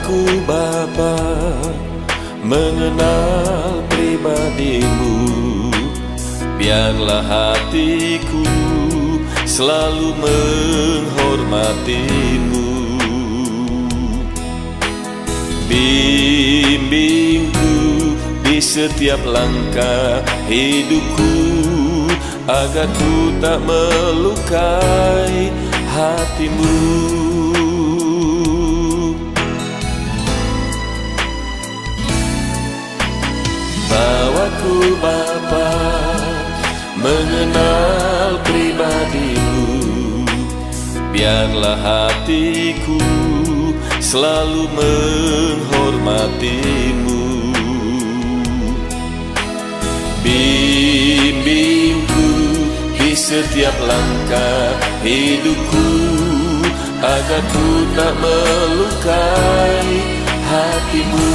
Bawaku Bapa mengenal pribadimu, biarlah hatiku selalu menghormatimu. Bimbingku di setiap langkah hidupku, agar ku tak melukai hatimu. Bawaku Bapa mengenal pribadimu, biarlah hatiku selalu menghormatimu. Bimbingku di setiap langkah hidupku, agar ku tak melukai hatimu.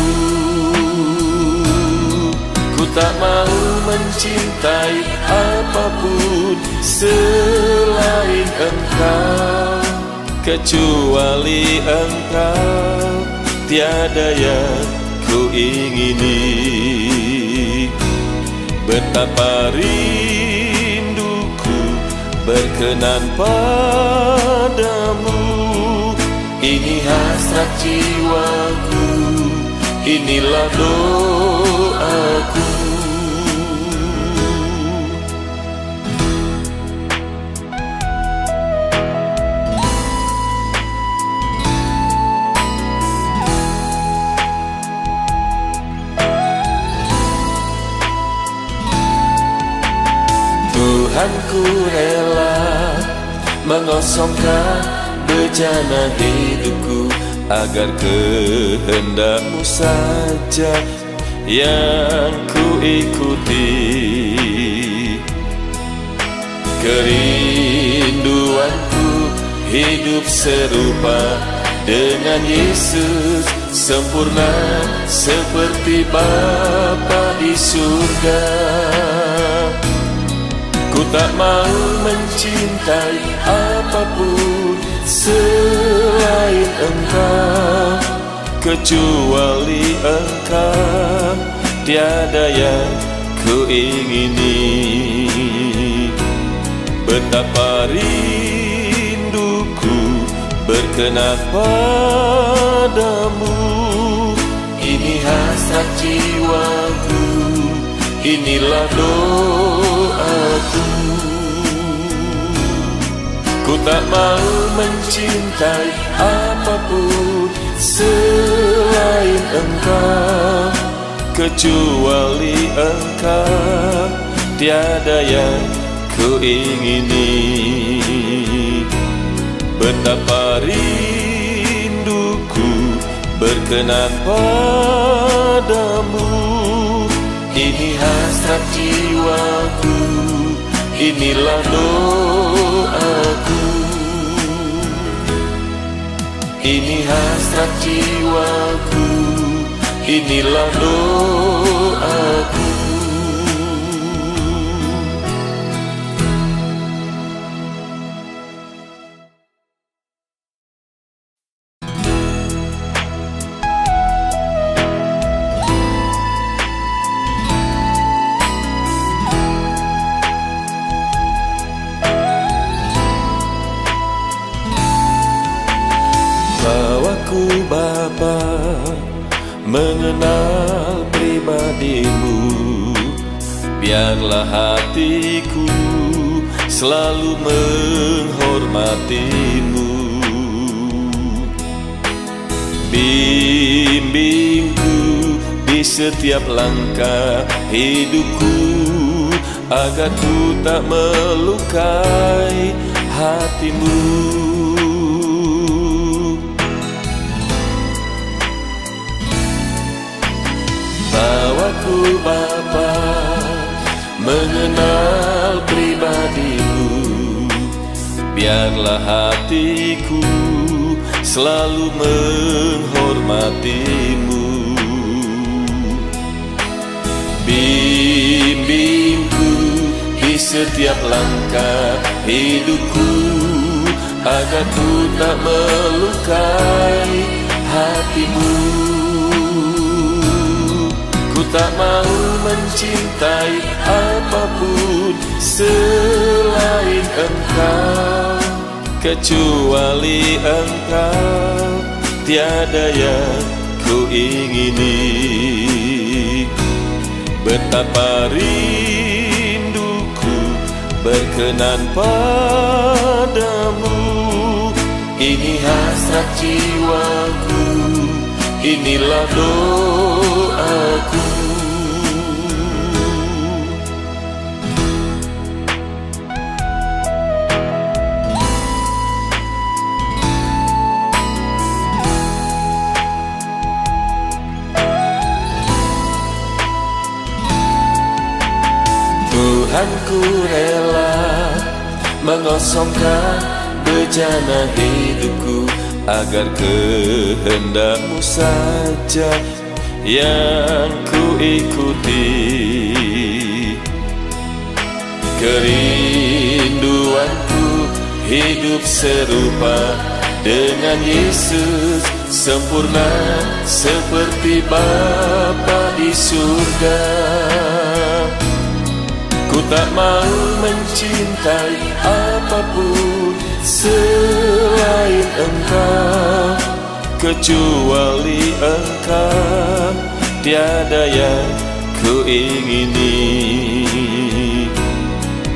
Ku tak mau mencintai apapun selain Engkau, kecuali Engkau, tiada yang ku ingini. Betapa rinduku berkenan padamu, ini hasrat jiwaku, inilah doaku. Tuhan, ku rela mengosongkan bejana hidupku, agar kehendak-Mu saja yang ku ikuti. Kerinduanku hidup serupa dengan Yesus, sempurna seperti Bapa di surga. Ku tak mau mencintai apapun selain Engkau, kecuali Engkau, tiada yang ku ingini. Betapa rinduku berkenan padamu, ini hasrat jiwaku, inilah doaku. Ku tak mau mencintai apapun selain Engkau, kecuali Engkau, tiada yang ku ingini. Betapa rinduku berkenan padamu, ini hasrat jiwaku, inilah doaku. Ini hasrat jiwaku, inilah doaku. Bawaku Bapa mengenal pribadimu, biarlah hatiku selalu menghormatimu. Bimbingku di setiap langkah hidupku, agar ku tak melukai hatimu. Bawaku Bapa mengenal pribadimu, biarlah hatiku selalu menghormatimu. Bimbingku di setiap langkah hidupku, agar ku tak melukai hatimu. tak mau mencintai apapun selain Engkau. Kecuali Engkau, tiada yang ku ingini. Betapa rinduku berkenan padamu. Ini hasrat jiwaku, inilah doaku. Tuhanku rela mengosongkan bejana hidupku, agar kehendak-Mu saja yang ku ikuti. Kerinduanku hidup serupa dengan Yesus, sempurna seperti Bapa di surga. Ku tak mau mencintai apapun selain Engkau. Kecuali Engkau, tiada yang ku ingini.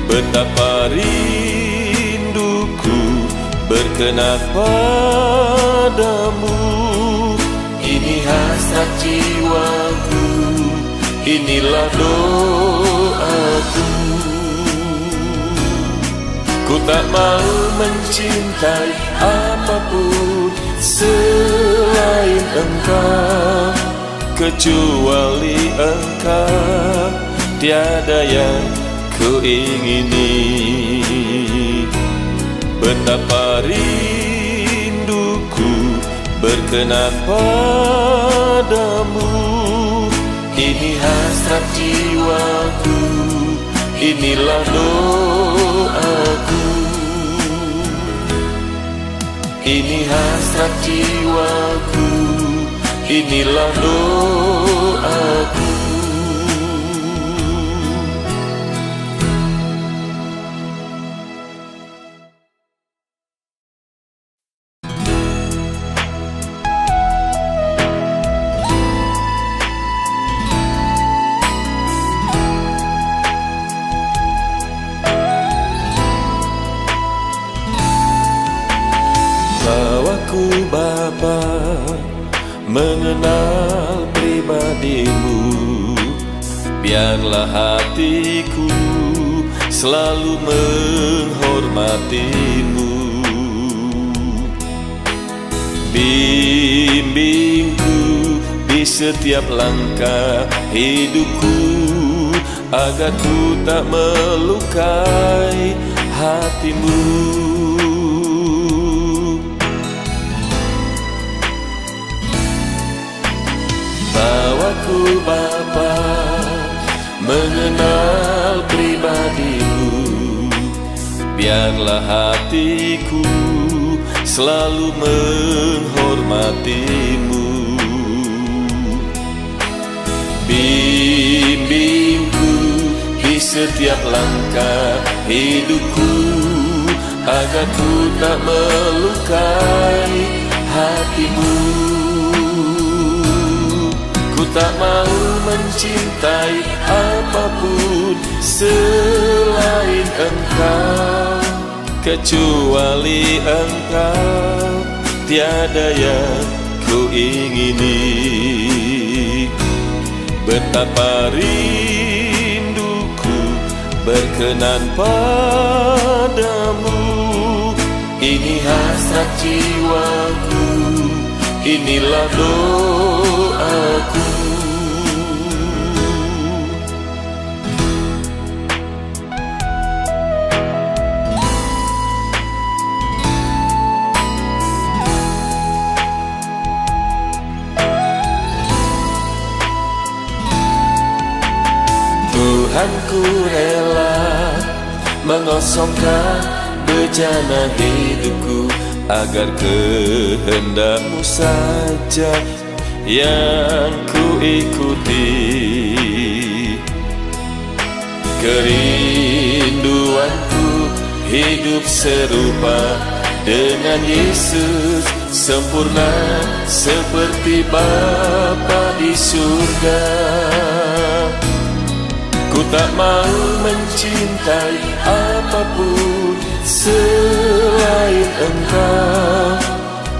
Betapa rinduku berkenan padamu. Ini hasrat jiwaku, inilah doaku. Ku tak mau mencintai apapun selain Engkau. Kecuali Engkau, tiada yang ku ingini. Betapa rinduku berkenan padamu. Ini hasrat jiwaku, inilah doaku. Ini hasrat jiwaku, inilah doaku. Bawaku Bapa mengenal pribadi-Mu, biarlah hatiku selalu menghormati-Mu. Bimbingku di setiap langkah hidupku, agar ku tak melukai hati-Mu. Bawaku Bapa mengenal pribadi-Mu, biarlah hatiku selalu menghormati-Mu. Bimbingku di setiap langkah hidupku, agar ku tak melukai hati-Mu. Ku tak mau mencintai apapun selain Engkau. Kecuali Engkau, tiada yang ku ingini. Betapa rinduku berkenan padamu. Ini hasrat jiwaku, inilah doaku. Tuhanku rela mengosongkan bejana hidupku, agar kehendak-Mu saja yang ku ikuti. Kerinduanku hidup serupa dengan Yesus, sempurna seperti Bapa di surga. Ku tak mau mencintai apapun selain Engkau,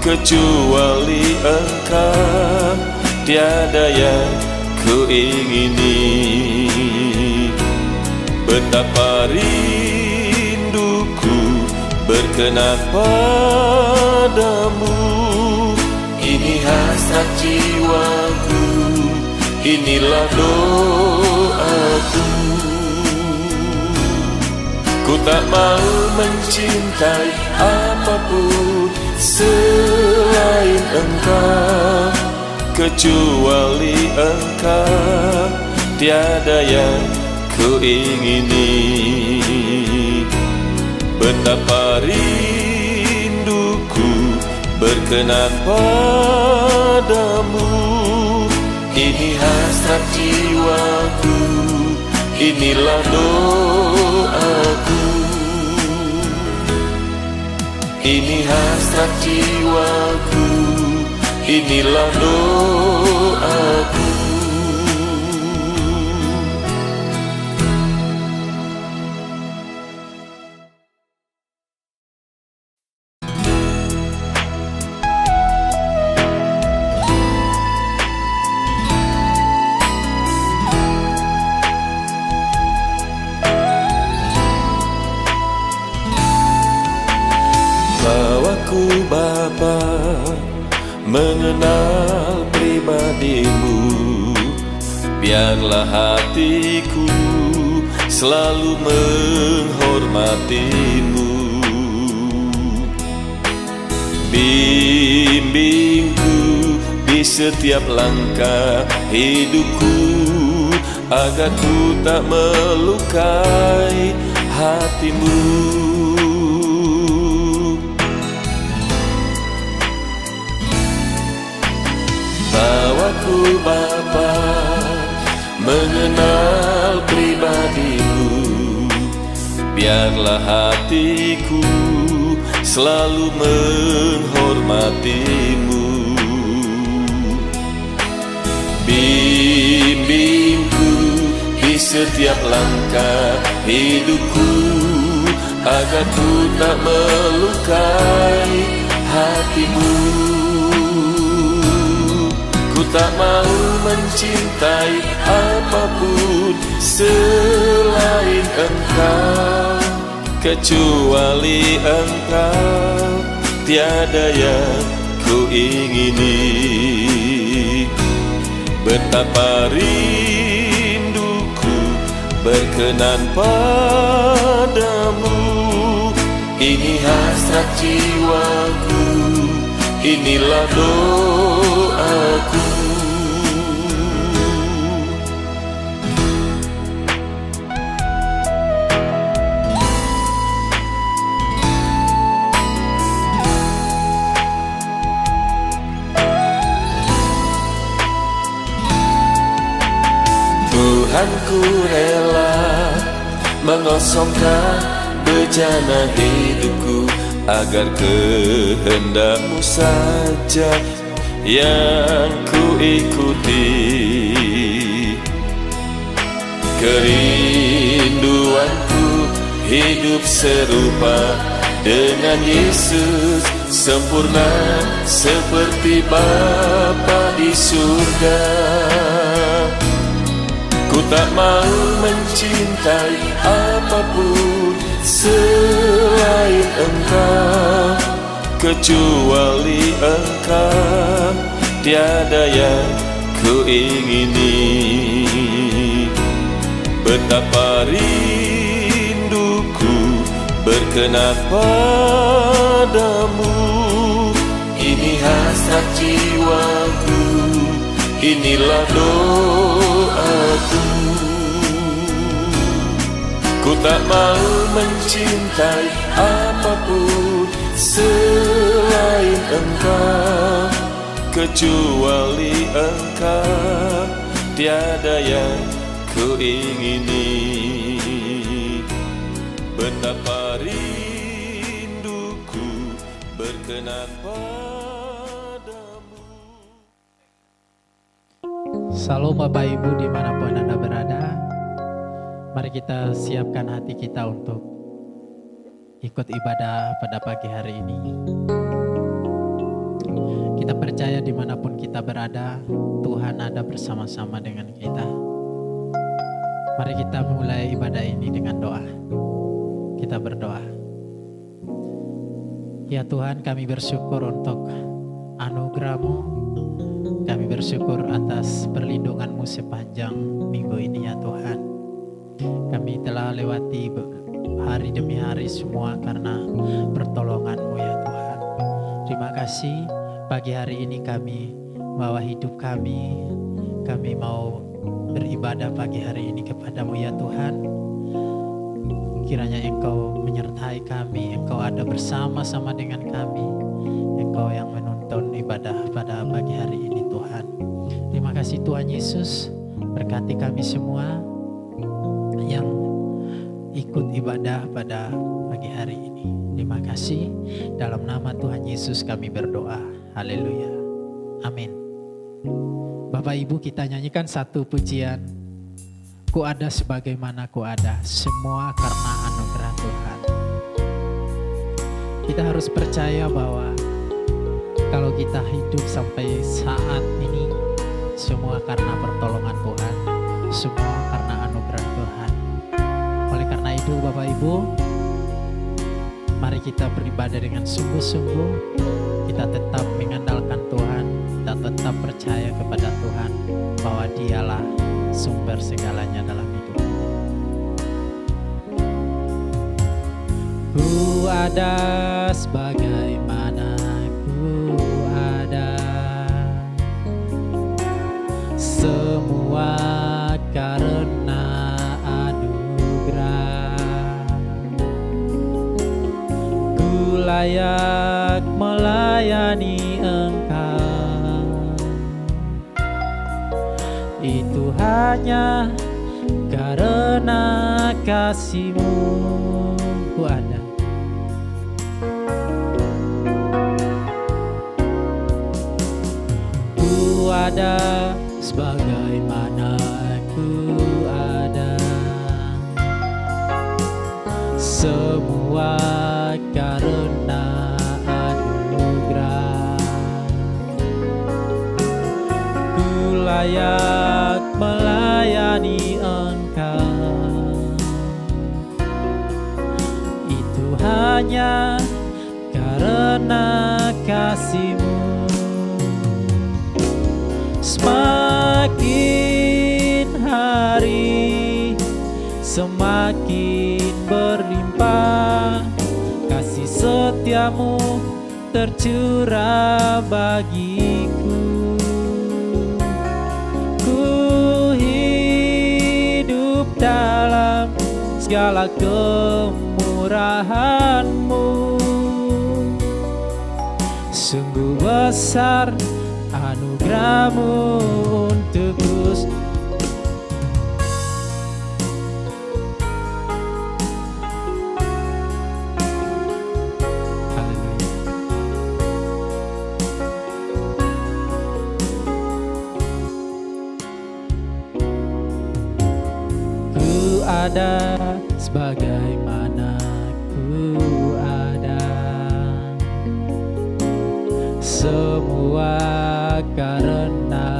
kecuali Engkau, tiada yang ku ingini. Betapa rinduku berkenan padamu, ini hasrat jiwaku, inilah doaku. Ku tak mau mencintai apapun selain Engkau, kecuali Engkau, tiada yang ku ingini. Betapa rinduku berkenan padamu, ini hasrat jiwaku, inilah doaku. Ini hasrat jiwaku, inilah doaku. Bapa, mengenal pribadimu, biarlah hatiku selalu menghormatimu. Bimbingku di setiap langkah hidupku, agar ku tak melukai hatimu. Bawaku Bapa, mengenal pribadimu, biarlah hatiku selalu menghormatimu. Bimbingku di setiap langkah hidupku, agar ku tak melukai hatimu. Ku tak mau mencintai apapun selain Engkau, kecuali Engkau, tiada yang ku ingini. Betapa rinduku berkenan padamu, ini hasrat jiwaku, inilah doaku. Tuhan, ku rela mengosongkan bejana hidupku, agar kehendak-Mu saja yang ku ikuti. Kerinduanku hidup serupa dengan Yesus, sempurna seperti Bapa di surga. Ku tak mau mencintai apapun selain Engkau, kecuali Engkau, tiada yang ku ingini. Betapa rinduku berkenan padamu, ini hasrat jiwaku, inilah doaku. Ku tak mau mencintai apapun selain Engkau, kecuali Engkau, tiada yang ku ingini. Betapa rinduku berkenan padamu. Salam Bapak Ibu dimanapun Anda berada. Mari kita siapkan hati kita untuk ikut ibadah pada pagi hari ini. Kita percaya dimanapun kita berada, Tuhan ada bersama-sama dengan kita. Mari kita mulai ibadah ini dengan doa. Kita berdoa. Ya Tuhan, kami bersyukur untuk anugerah-Mu. Kami bersyukur atas perlindungan-Mu sepanjang minggu ini ya Tuhan. Kami telah lewati hari demi hari semua karena pertolongan-Mu ya Tuhan. Terima kasih pagi hari ini kami bawa hidup kami. Kami mau beribadah pagi hari ini kepada-Mu ya Tuhan. Kiranya Engkau menyertai kami, Engkau ada bersama-sama dengan kami. Engkau yang menuntun ibadah pada pagi hari ini Tuhan. Terima kasih Tuhan Yesus, berkati kami semua yang ikut ibadah pada pagi hari ini. Terima kasih, dalam nama Tuhan Yesus kami berdoa. Haleluya. Amin. Bapak Ibu, kita nyanyikan satu pujian. Ku ada sebagaimana ku ada, semua karena anugerah Tuhan. Kita harus percaya bahwa kalau kita hidup sampai saat ini, semua karena pertolongan Tuhan, semua karena anugerah Tuhan. Oleh karena itu Bapak Ibu, mari kita beribadah dengan sungguh-sungguh. Kita tetap mengandalkan Tuhan, kita tetap percaya kepada Tuhan bahwa Dialah sumber segalanya dalam hidup kita. Ku ada sebagaimana ku ada, semua karena anugerah. Ku layak melayani Engkau, itu hanya karena kasih-Mu. Ku ada, ku ada sebagaimana ku ada, semua karena anugerah. Ku layak melayani Engkau, itu hanya karena kasih-Mu. Semakin hari semakin berlimpah, kasih setia-Mu tercurah bagiku. Ku hidup dalam segala kemurahan-Mu, sungguh besar anugerah-Mu untukku. Ku ada sebagaimana ku ada, semua karena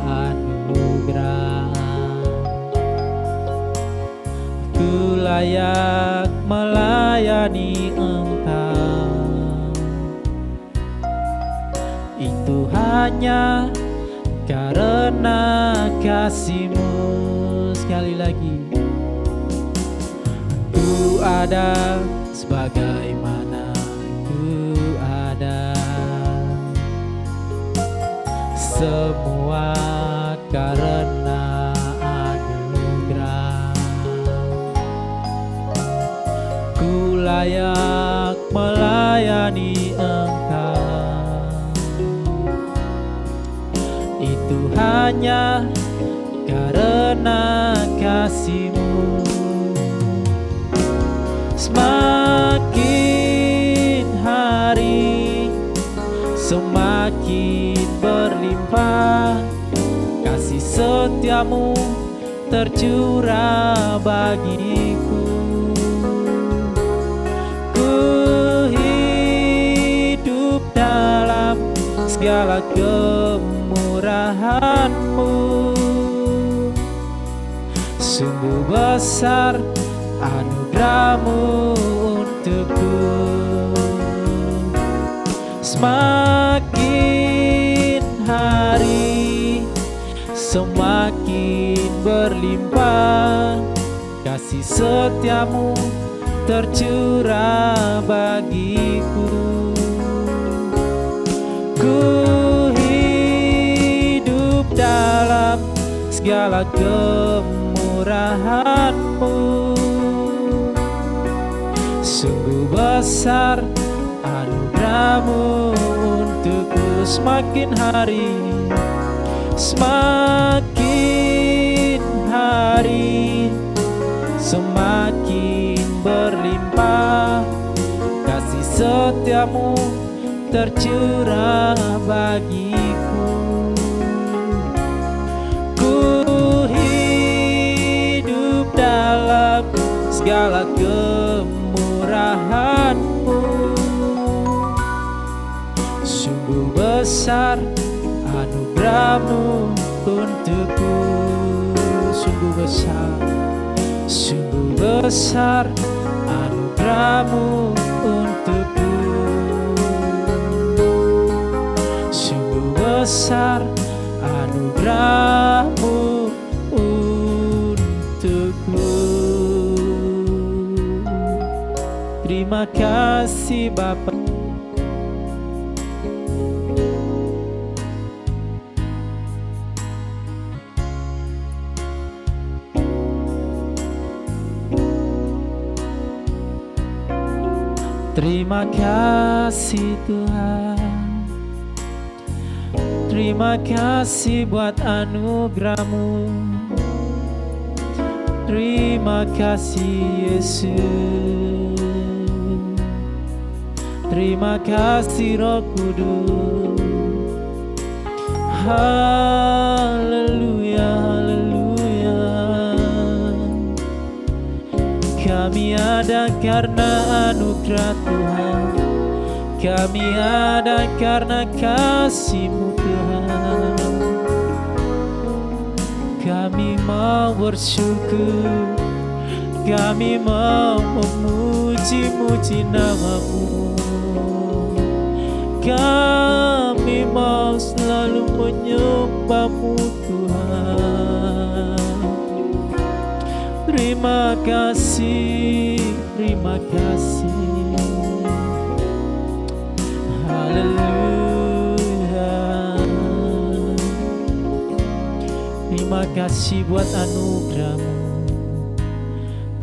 anugerah. Ku layak melayani Engkau, itu hanya karena kasih-Mu. Sekali lagi, ku ada sebagaimana ku ada, semua karena anugerah. Ku layak melayani Engkau, itu hanya karena kasih-Mu. Semakin hari semakin berlimpah, kasih setia-Mu tercurah bagiku. Ku hidup dalam segala kemurahan-Mu. Sungguh besar anugerah-Mu untukku. Semakin hari semakin berlimpah, kasih setia-Mu tercurah bagiku. Ku hidup dalam segala kemurahan-Mu. Sungguh besar anugerah-Mu untukku. Semakin hari semakin berlimpah, kasih setia-Mu tercurah bagiku. Ku hidup dalam segala kemurahan-Mu. Sungguh besar anugerah-Mu untukku. Sungguh besar anugerah-Mu untukku. Sungguh besar anugerah-Mu untukku. Terima kasih Bapa. Terima kasih Tuhan, terima kasih buat anugerah-Mu. Terima kasih Yesus, terima kasih Roh Kudus. Haleluya, haleluya. Kami ada karena anugerah Tuhan, kami ada karena kasih-Mu Tuhan. Kami mau bersyukur, kami mau memuji-muji nama-Mu. Kami mau selalu menyembah-Mu Tuhan. Terima kasih, terima kasih. Haleluya. Terima kasih buat anugerah-Mu.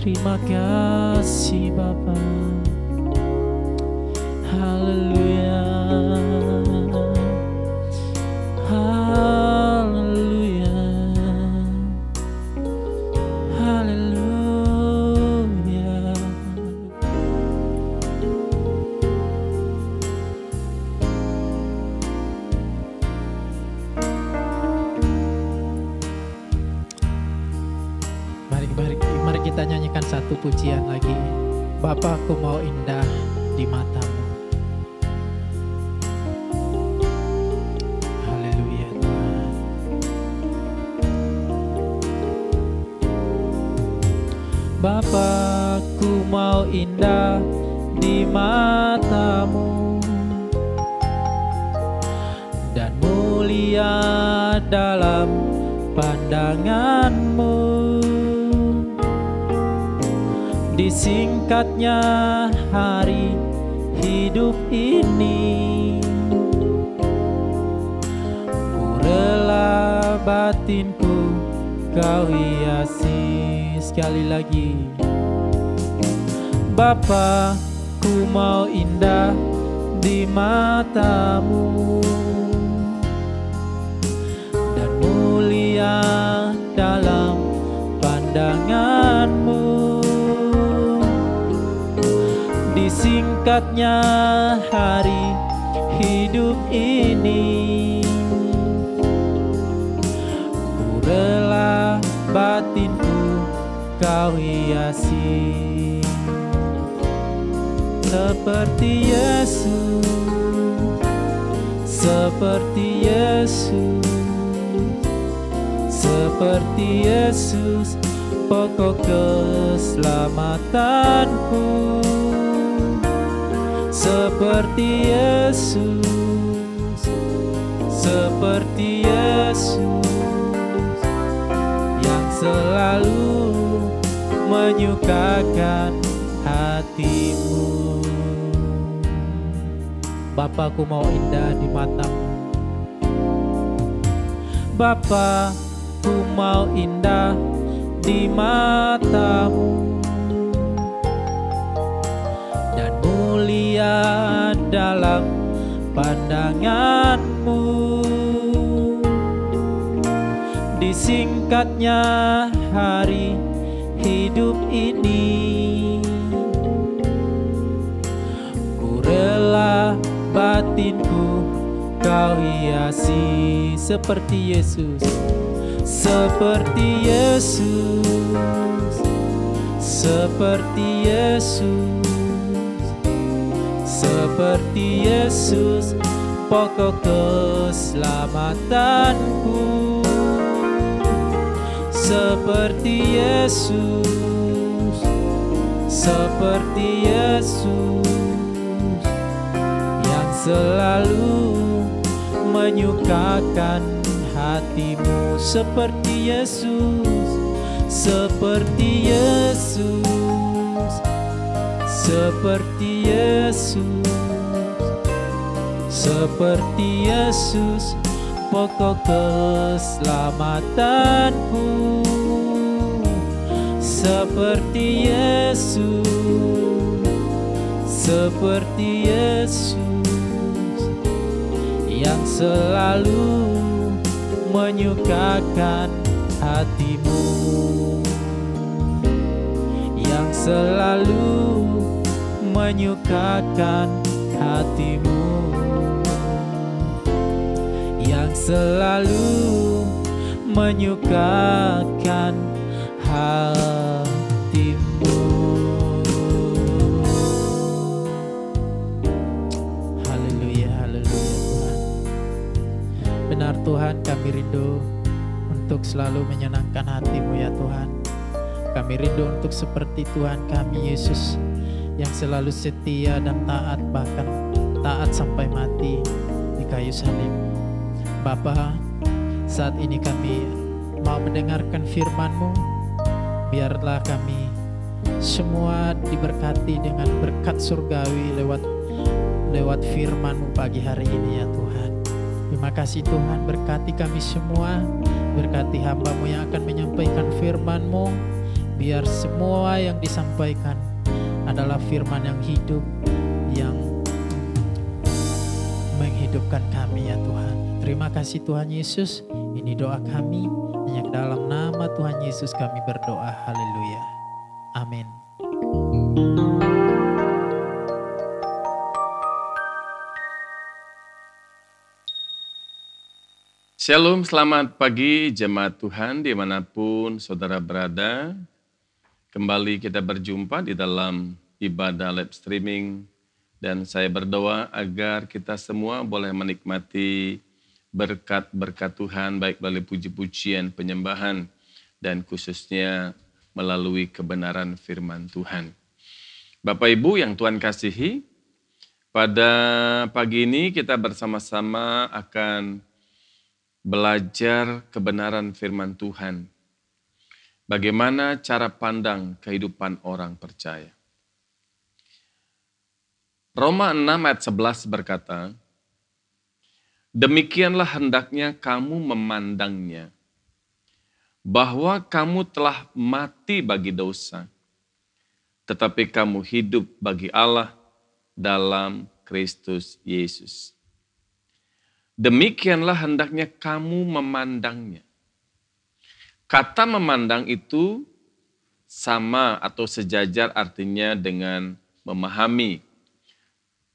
Terima kasih Bapa. Haleluya. Haleluya. Haleluya. Mari kita nyanyikan satu pujian lagi. Bapa, aku mau indah di mata-Mu. Haleluya Tuhan. Bapa, aku mau indah di mata-Mu dan mulia dalam pandangan-Mu. Disingkatnya hari hidup ini, ku rela batinku Kau hiasi. Sekali lagi, Bapa, ku mau indah di mata-Mu dan singkatnya hari hidup ini, ku rela batinku kau hiasi seperti Yesus, seperti Yesus, seperti Yesus, pokok keselamatanku. Seperti Yesus, seperti Yesus, yang selalu menyukakan hatimu. Bapa, ku mau indah di matamu. Bapa, ku mau indah di matamu dan mulia dalam pandanganmu. Disingkatnya hari hidup ini, ku rela batinku kau hiasi seperti Yesus, seperti Yesus, seperti Yesus, seperti Yesus, pokok keselamatanku. Seperti Yesus, seperti Yesus, yang selalu menyukakan hatimu. Seperti Yesus, seperti Yesus, seperti Yesus, seperti Yesus, pokok keselamatanku. Seperti Yesus, seperti Yesus, yang selalu menyukakan hatimu, yang selalu menyukakan hatimu, yang selalu menyukakan hatimu. Haleluya, haleluya Tuhan. Benar Tuhan, kami rindu untuk selalu menyenangkan hatimu ya Tuhan. Kami rindu untuk seperti Tuhan kami Yesus yang selalu setia dan taat, bahkan taat sampai mati di kayu salib. Bapa, saat ini kami mau mendengarkan firman-Mu. Biarlah kami semua diberkati dengan berkat surgawi lewat firman-Mu pagi hari ini ya Tuhan. Terima kasih Tuhan, berkati kami semua, berkati hamba-Mu yang akan menyampaikan firman-Mu. Biar semua yang disampaikan adalah firman yang hidup, yang menghidupkan kami ya Tuhan. Terima kasih Tuhan Yesus, ini doa kami, hanya dalam nama Tuhan Yesus kami berdoa, haleluya, amin. Shalom, selamat pagi jemaat Tuhan dimanapun saudara berada. Kembali kita berjumpa di dalam ibadah live streaming. Dan saya berdoa agar kita semua boleh menikmati berkat-berkat Tuhan, baik melalui puji-pujian, penyembahan, dan khususnya melalui kebenaran firman Tuhan. Bapak Ibu yang Tuhan kasihi, pada pagi ini kita bersama-sama akan belajar kebenaran firman Tuhan. Bagaimana cara pandang kehidupan orang percaya. Roma 6 ayat 11 berkata, demikianlah hendaknya kamu memandangnya, bahwa kamu telah mati bagi dosa, tetapi kamu hidup bagi Allah dalam Kristus Yesus. Demikianlah hendaknya kamu memandangnya. Kata memandang itu sama atau sejajar artinya dengan memahami,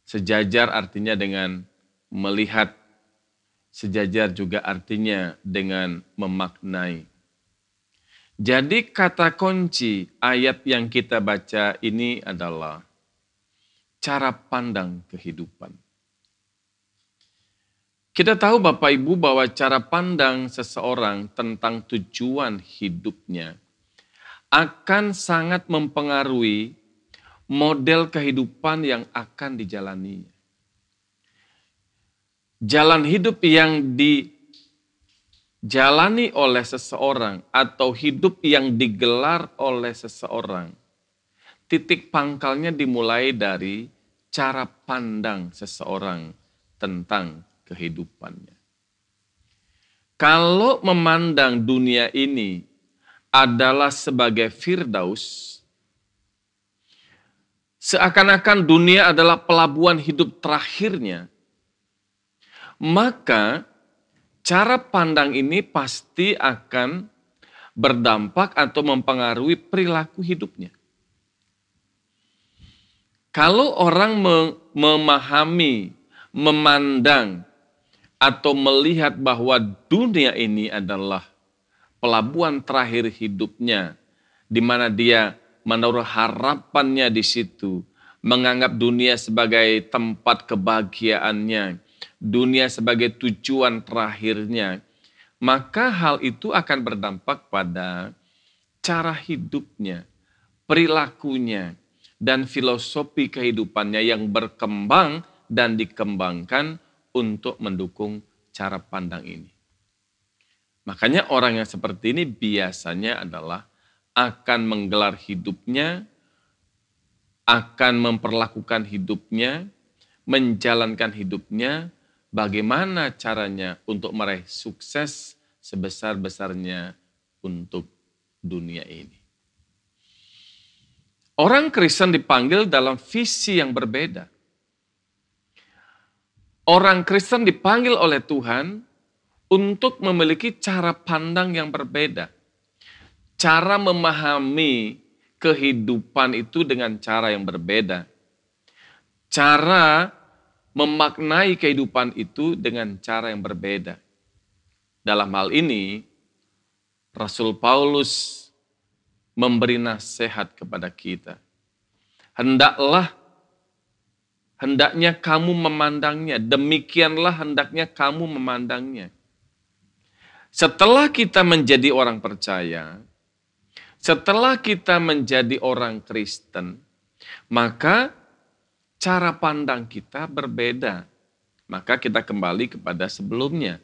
Sejajar artinya dengan melihat, sejajar juga artinya dengan memaknai. Jadi kata kunci ayat yang kita baca ini adalah cara pandang kehidupan. Kita tahu Bapak Ibu bahwa cara pandang seseorang tentang tujuan hidupnya akan sangat mempengaruhi model kehidupan yang akan dijalaninya. Jalan hidup yang dijalani oleh seseorang atau hidup yang digelar oleh seseorang, titik pangkalnya dimulai dari cara pandang seseorang tentang kehidupannya. Kalau memandang dunia ini adalah sebagai firdaus, seakan-akan dunia adalah pelabuhan hidup terakhirnya, maka cara pandang ini pasti akan berdampak atau mempengaruhi perilaku hidupnya. Kalau orang memahami, memandang, atau melihat bahwa dunia ini adalah pelabuhan terakhir hidupnya, di mana dia menaruh harapannya di situ, menganggap dunia sebagai tempat kebahagiaannya, dunia sebagai tujuan terakhirnya, maka hal itu akan berdampak pada cara hidupnya, perilakunya, dan filosofi kehidupannya yang berkembang dan dikembangkan untuk mendukung cara pandang ini. Makanya orang yang seperti ini biasanya adalah akan menggelar hidupnya, akan memperlakukan hidupnya, menjalankan hidupnya, bagaimana caranya untuk meraih sukses sebesar-besarnya untuk dunia ini. Orang Kristen dipanggil dalam visi yang berbeda. Orang Kristen dipanggil oleh Tuhan untuk memiliki cara pandang yang berbeda. Cara memahami kehidupan itu dengan cara yang berbeda. Cara memaknai kehidupan itu dengan cara yang berbeda. Dalam hal ini, Rasul Paulus memberi nasihat kepada kita. Hendaknya kamu memandangnya, demikianlah hendaknya kamu memandangnya. Setelah kita menjadi orang percaya, setelah kita menjadi orang Kristen, maka cara pandang kita berbeda. Maka kita kembali kepada sebelumnya.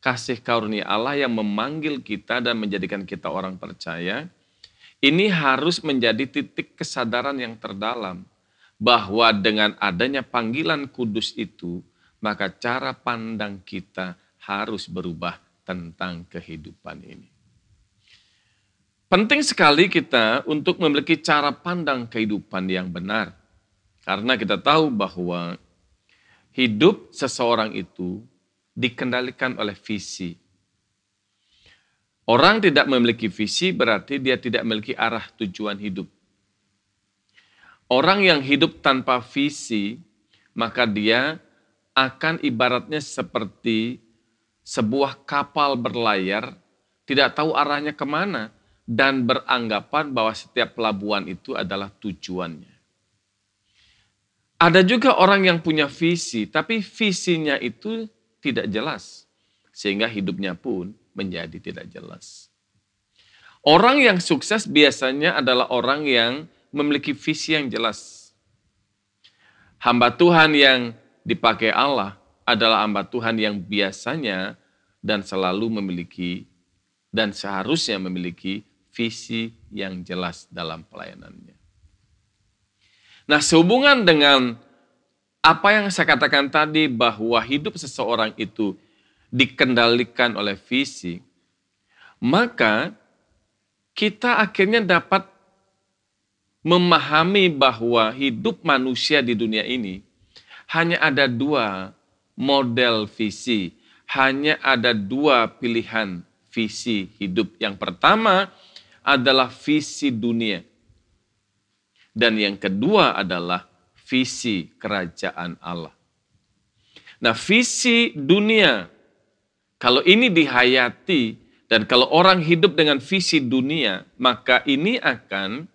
Kasih karunia Allah yang memanggil kita dan menjadikan kita orang percaya, ini harus menjadi titik kesadaran yang terdalam. Bahwa dengan adanya panggilan kudus itu, maka cara pandang kita harus berubah tentang kehidupan ini. Penting sekali kita untuk memiliki cara pandang kehidupan yang benar. Karena kita tahu bahwa hidup seseorang itu dikendalikan oleh visi. Orang tidak memiliki visi berarti dia tidak memiliki arah tujuan hidup. Orang yang hidup tanpa visi, maka dia akan ibaratnya seperti sebuah kapal berlayar, tidak tahu arahnya kemana, dan beranggapan bahwa setiap pelabuhan itu adalah tujuannya. Ada juga orang yang punya visi, tapi visinya itu tidak jelas. Sehingga hidupnya pun menjadi tidak jelas. Orang yang sukses biasanya adalah orang yang memiliki visi yang jelas. Hamba Tuhan yang dipakai Allah adalah hamba Tuhan yang biasanya dan selalu memiliki dan seharusnya memiliki visi yang jelas dalam pelayanannya. Nah, sehubungan dengan apa yang saya katakan tadi bahwa hidup seseorang itu dikendalikan oleh visi, maka kita akhirnya dapat memahami bahwa hidup manusia di dunia ini hanya ada dua model visi, hanya ada dua pilihan visi hidup. Yang pertama adalah visi dunia. Dan yang kedua adalah visi kerajaan Allah. Nah, visi dunia, kalau ini dihayati dan kalau orang hidup dengan visi dunia, maka ini akan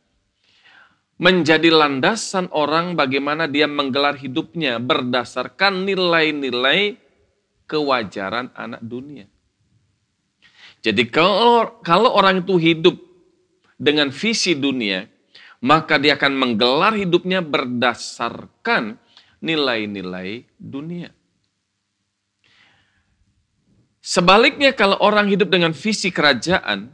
menjadi landasan orang bagaimana dia menggelar hidupnya berdasarkan nilai-nilai kewajaran anak dunia. Jadi kalau orang itu hidup dengan visi dunia, maka dia akan menggelar hidupnya berdasarkan nilai-nilai dunia. Sebaliknya kalau orang hidup dengan visi kerajaan,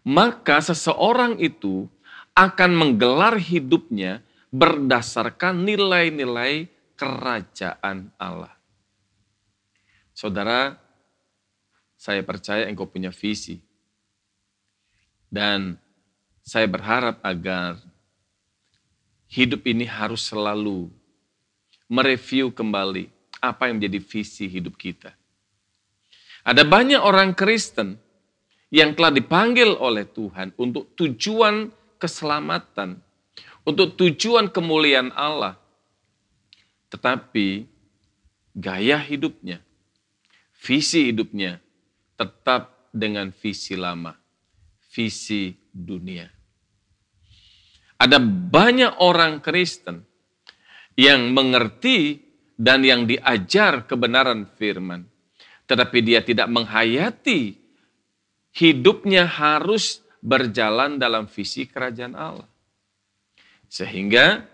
maka seseorang itu akan menggelar hidupnya berdasarkan nilai-nilai kerajaan Allah. Saudara, saya percaya engkau punya visi. Dan saya berharap agar hidup ini harus selalu mereview kembali apa yang menjadi visi hidup kita. Ada banyak orang Kristen yang telah dipanggil oleh Tuhan untuk tujuan keselamatan, untuk tujuan kemuliaan Allah. Tetapi gaya hidupnya, visi hidupnya tetap dengan visi lama, visi dunia. Ada banyak orang Kristen yang mengerti dan yang diajar kebenaran firman, tetapi dia tidak menghayati hidupnya harus berjalan dalam visi kerajaan Allah. Sehingga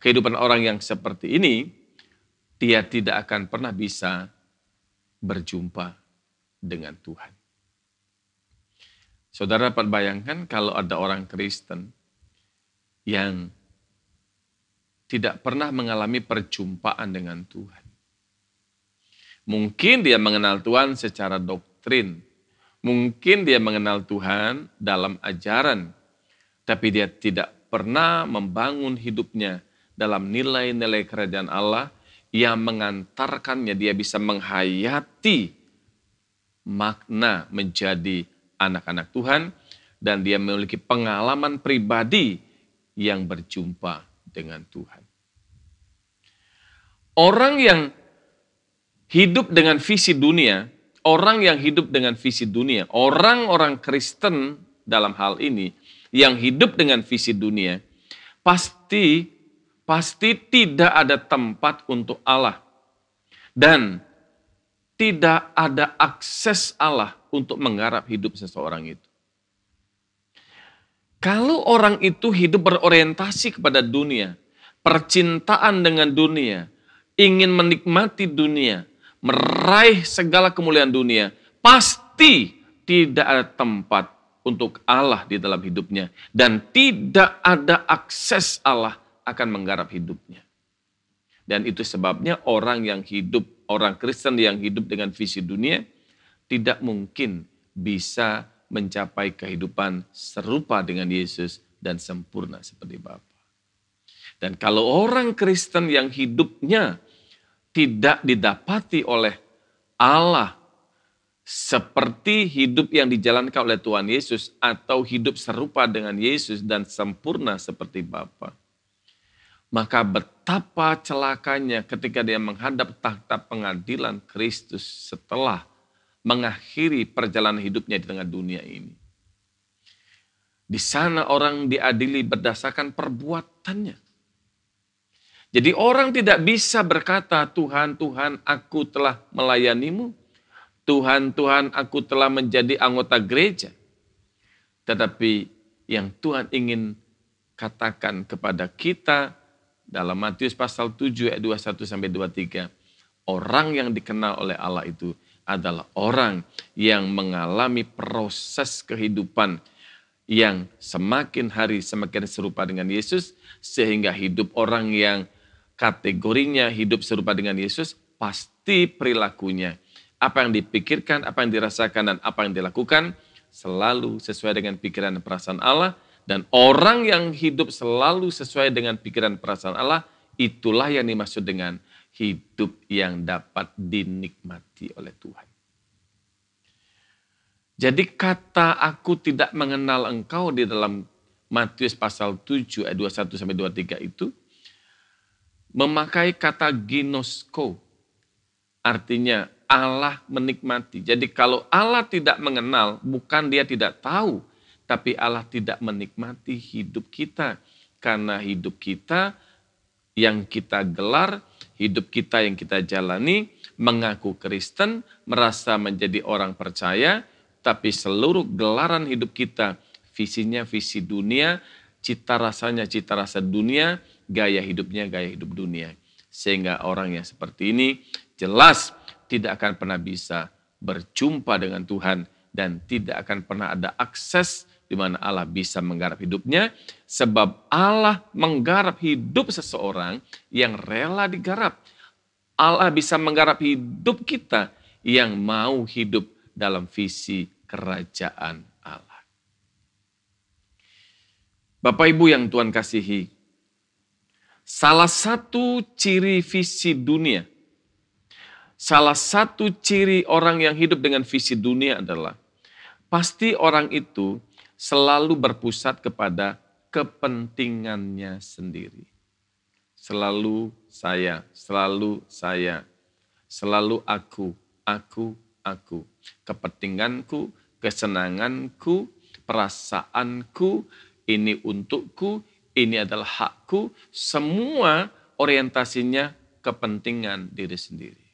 kehidupan orang yang seperti ini, dia tidak akan pernah bisa berjumpa dengan Tuhan. Saudara dapat bayangkan kalau ada orang Kristen yang tidak pernah mengalami perjumpaan dengan Tuhan. Mungkin dia mengenal Tuhan secara doktrin. Mungkin dia mengenal Tuhan dalam ajaran. Tapi dia tidak pernah membangun hidupnya dalam nilai-nilai kerajaan Allah yang mengantarkannya dia bisa menghayati makna menjadi anak-anak Tuhan. Dan dia memiliki pengalaman pribadi yang berjumpa dengan Tuhan. Orang yang hidup dengan visi dunia, orang-orang Kristen dalam hal ini yang hidup dengan visi dunia, pasti tidak ada tempat untuk Allah. Dan tidak ada akses Allah untuk menggarap hidup seseorang itu. Kalau orang itu hidup berorientasi kepada dunia, percintaan dengan dunia, ingin menikmati dunia, meraih segala kemuliaan dunia, pasti tidak ada tempat untuk Allah di dalam hidupnya. Dan tidak ada akses Allah akan menggarap hidupnya. Dan itu sebabnya orang Kristen yang hidup dengan visi dunia, tidak mungkin bisa mencapai kehidupan serupa dengan Yesus dan sempurna seperti Bapa. Dan kalau orang Kristen yang hidupnya tidak didapati oleh Allah seperti hidup yang dijalankan oleh Tuhan Yesus atau hidup serupa dengan Yesus dan sempurna seperti Bapa, maka betapa celakanya ketika dia menghadap takhta pengadilan Kristus setelah mengakhiri perjalanan hidupnya di tengah dunia ini. Di sana orang diadili berdasarkan perbuatannya. Jadi orang tidak bisa berkata, Tuhan, Tuhan, aku telah melayanimu. Tuhan, Tuhan, aku telah menjadi anggota gereja. Tetapi yang Tuhan ingin katakan kepada kita dalam Matius pasal 7 ayat 21-23. Orang yang dikenal oleh Allah itu adalah orang yang mengalami proses kehidupan yang semakin hari semakin serupa dengan Yesus. Sehingga hidup orang yang kategorinya hidup serupa dengan Yesus, pasti perilakunya, apa yang dipikirkan, apa yang dirasakan, dan apa yang dilakukan, selalu sesuai dengan pikiran dan perasaan Allah. Dan orang yang hidup selalu sesuai dengan pikiran dan perasaan Allah, itulah yang dimaksud dengan hidup yang dapat dinikmati oleh Tuhan. Jadi kata aku tidak mengenal engkau di dalam Matius pasal 7 ayat 21-23 itu memakai kata ginosko. Artinya Allah menikmati. Jadi kalau Allah tidak mengenal, bukan dia tidak tahu, tapi Allah tidak menikmati hidup kita. Karena hidup kita yang kita gelar, hidup kita yang kita jalani, mengaku Kristen, merasa menjadi orang percaya, tapi seluruh gelaran hidup kita, visinya visi dunia, cita rasanya cita rasa dunia, gaya hidupnya gaya hidup dunia. Sehingga orang yang seperti ini jelas tidak akan pernah bisa berjumpa dengan Tuhan dan tidak akan pernah ada akses di mana Allah bisa menggarap hidupnya, sebab Allah menggarap hidup seseorang yang rela digarap. Allah bisa menggarap hidup kita yang mau hidup dalam visi kerajaan Allah. Bapak Ibu yang Tuhan kasihi, salah satu ciri visi dunia, salah satu ciri orang yang hidup dengan visi dunia adalah pasti orang itu selalu berpusat kepada kepentingannya sendiri. Selalu saya, selalu aku. Kepentinganku, kesenanganku, perasaanku, ini untukku, ini adalah hakku, semua orientasinya kepentingan diri sendiri.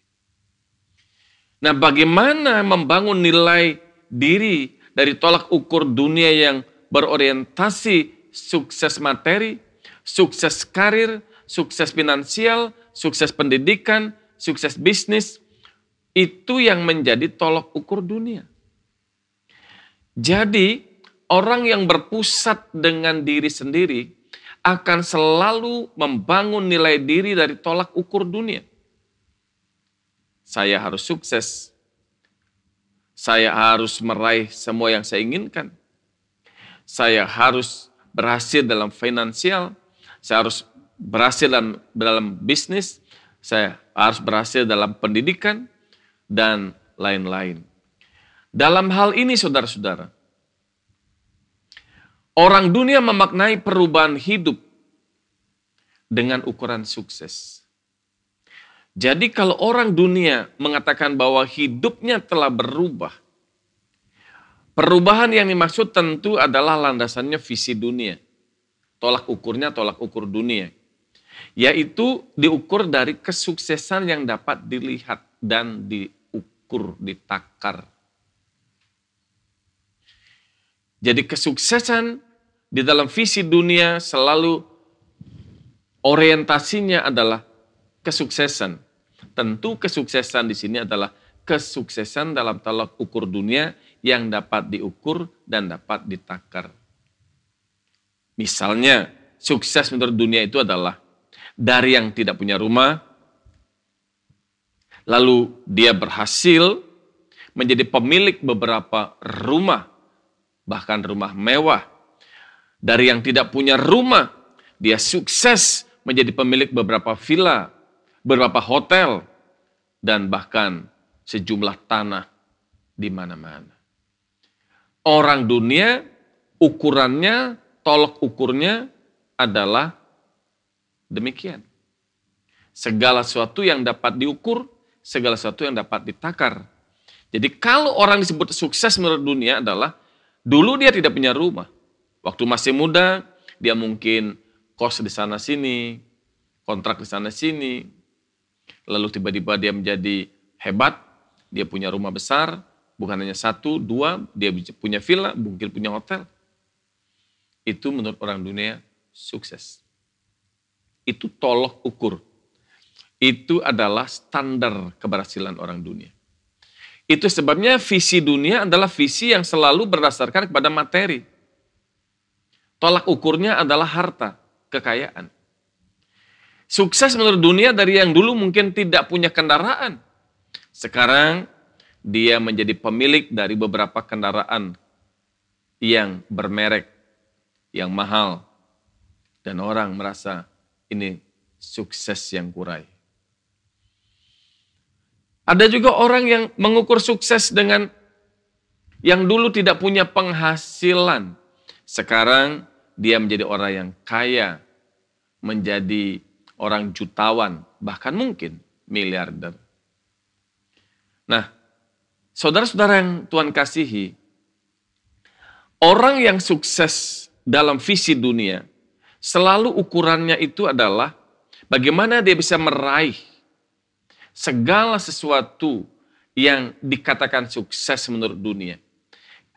Nah, bagaimana membangun nilai diri dari tolak ukur dunia yang berorientasi sukses materi, sukses karir, sukses finansial, sukses pendidikan, sukses bisnis, itu yang menjadi tolak ukur dunia. Jadi, orang yang berpusat dengan diri sendiri akan selalu membangun nilai diri dari tolak ukur dunia. Saya harus sukses. Saya harus meraih semua yang saya inginkan. Saya harus berhasil dalam finansial. Saya harus berhasil dalam bisnis. Saya harus berhasil dalam pendidikan. Dan lain-lain. Dalam hal ini saudara-saudara, orang dunia memaknai perubahan hidup dengan ukuran sukses. Jadi kalau orang dunia mengatakan bahwa hidupnya telah berubah, perubahan yang dimaksud tentu adalah landasannya visi dunia. Tolak ukurnya tolak ukur dunia. Yaitu diukur dari kesuksesan yang dapat dilihat dan diukur, ditakar. Jadi kesuksesan di dalam visi dunia selalu orientasinya adalah kesuksesan. Tentu kesuksesan di sini adalah kesuksesan dalam tolak ukur dunia yang dapat diukur dan dapat ditakar. Misalnya, sukses menurut dunia itu adalah dari yang tidak punya rumah, lalu dia berhasil menjadi pemilik beberapa rumah, bahkan rumah mewah. Dari yang tidak punya rumah, dia sukses menjadi pemilik beberapa villa, beberapa hotel, dan bahkan sejumlah tanah di mana-mana. Orang dunia, ukurannya, tolak ukurnya adalah demikian. Segala sesuatu yang dapat diukur, segala sesuatu yang dapat ditakar. Jadi kalau orang disebut sukses menurut dunia adalah, dulu dia tidak punya rumah. Waktu masih muda, dia mungkin kos di sana-sini, kontrak di sana-sini, lalu tiba-tiba dia menjadi hebat, dia punya rumah besar, bukan hanya 1, 2, dia punya villa, mungkin punya hotel. Itu menurut orang dunia sukses. Itu tolak ukur. Itu adalah standar keberhasilan orang dunia. Itu sebabnya visi dunia adalah visi yang selalu berdasarkan kepada materi. Tolak ukurnya adalah harta, kekayaan. Sukses menurut dunia dari yang dulu mungkin tidak punya kendaraan. Sekarang dia menjadi pemilik dari beberapa kendaraan yang bermerek, yang mahal. Dan orang merasa ini sukses yang kurai. Ada juga orang yang mengukur sukses dengan yang dulu tidak punya penghasilan. Sekarang dia menjadi orang yang kaya, menjadi orang jutawan, bahkan mungkin miliarder. Nah, saudara-saudara yang Tuhan kasihi, orang yang sukses dalam visi dunia, selalu ukurannya itu adalah bagaimana dia bisa meraih segala sesuatu yang dikatakan sukses menurut dunia.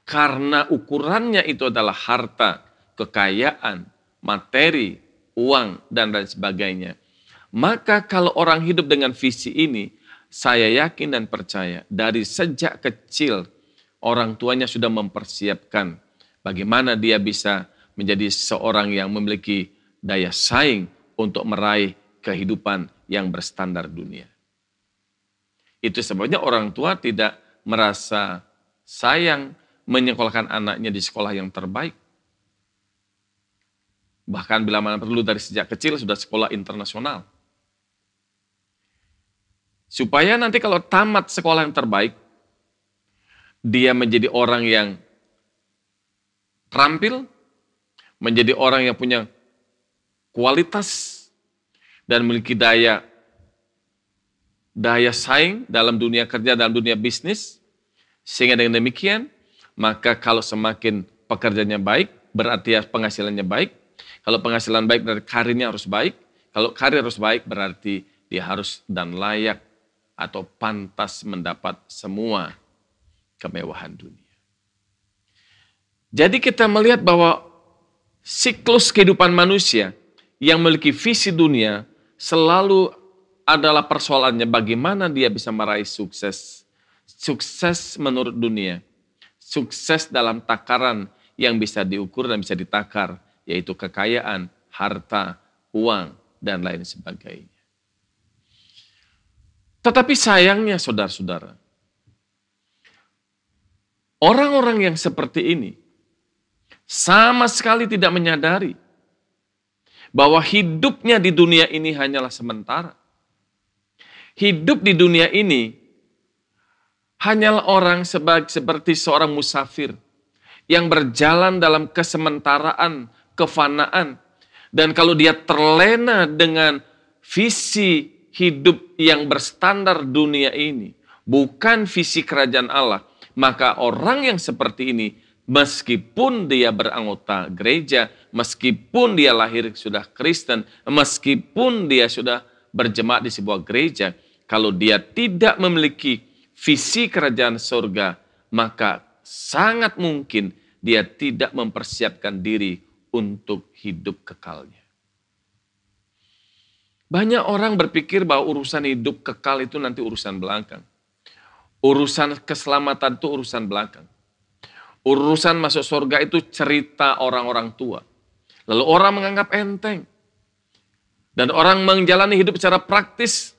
Karena ukurannya itu adalah harta, kekayaan, materi, uang, dan lain sebagainya. Maka kalau orang hidup dengan visi ini, saya yakin dan percaya dari sejak kecil orang tuanya sudah mempersiapkan bagaimana dia bisa menjadi seorang yang memiliki daya saing untuk meraih kehidupan yang berstandar dunia. Itu sebabnya orang tua tidak merasa sayang menyekolahkan anaknya di sekolah yang terbaik. Bahkan bila mana perlu dari sejak kecil sudah sekolah internasional. Supaya nanti kalau tamat sekolah yang terbaik, dia menjadi orang yang terampil, menjadi orang yang punya kualitas dan memiliki daya saing dalam dunia kerja, dalam dunia bisnis. Sehingga dengan demikian, maka kalau semakin pekerjaannya baik, berarti penghasilannya baik. Kalau penghasilan baik, berarti karirnya harus baik. Kalau karir harus baik, berarti dia harus dan layak atau pantas mendapat semua kemewahan dunia. Jadi kita melihat bahwa siklus kehidupan manusia yang memiliki visi dunia selalu adalah persoalannya bagaimana dia bisa meraih sukses. Sukses menurut dunia. Sukses dalam takaran yang bisa diukur dan bisa ditakar, yaitu kekayaan, harta, uang, dan lain sebagainya. Tetapi sayangnya saudara-saudara, orang-orang yang seperti ini sama sekali tidak menyadari bahwa hidupnya di dunia ini hanyalah sementara. Hidup di dunia ini hanyalah orang seperti seorang musafir yang berjalan dalam kesementaraan, kefanaan. Dan kalau dia terlena dengan visi hidup yang berstandar dunia ini, bukan visi kerajaan Allah, maka orang yang seperti ini, meskipun dia beranggota gereja, meskipun dia lahir sudah Kristen, meskipun dia sudah berjemaat di sebuah gereja, kalau dia tidak memiliki visi kerajaan surga, maka sangat mungkin dia tidak mempersiapkan diri untuk hidup kekalnya. Banyak orang berpikir bahwa urusan hidup kekal itu nanti urusan belakang. Urusan keselamatan itu urusan belakang. Urusan masuk surga itu cerita orang-orang tua. Lalu orang menganggap enteng. Dan orang menjalani hidup secara praktis.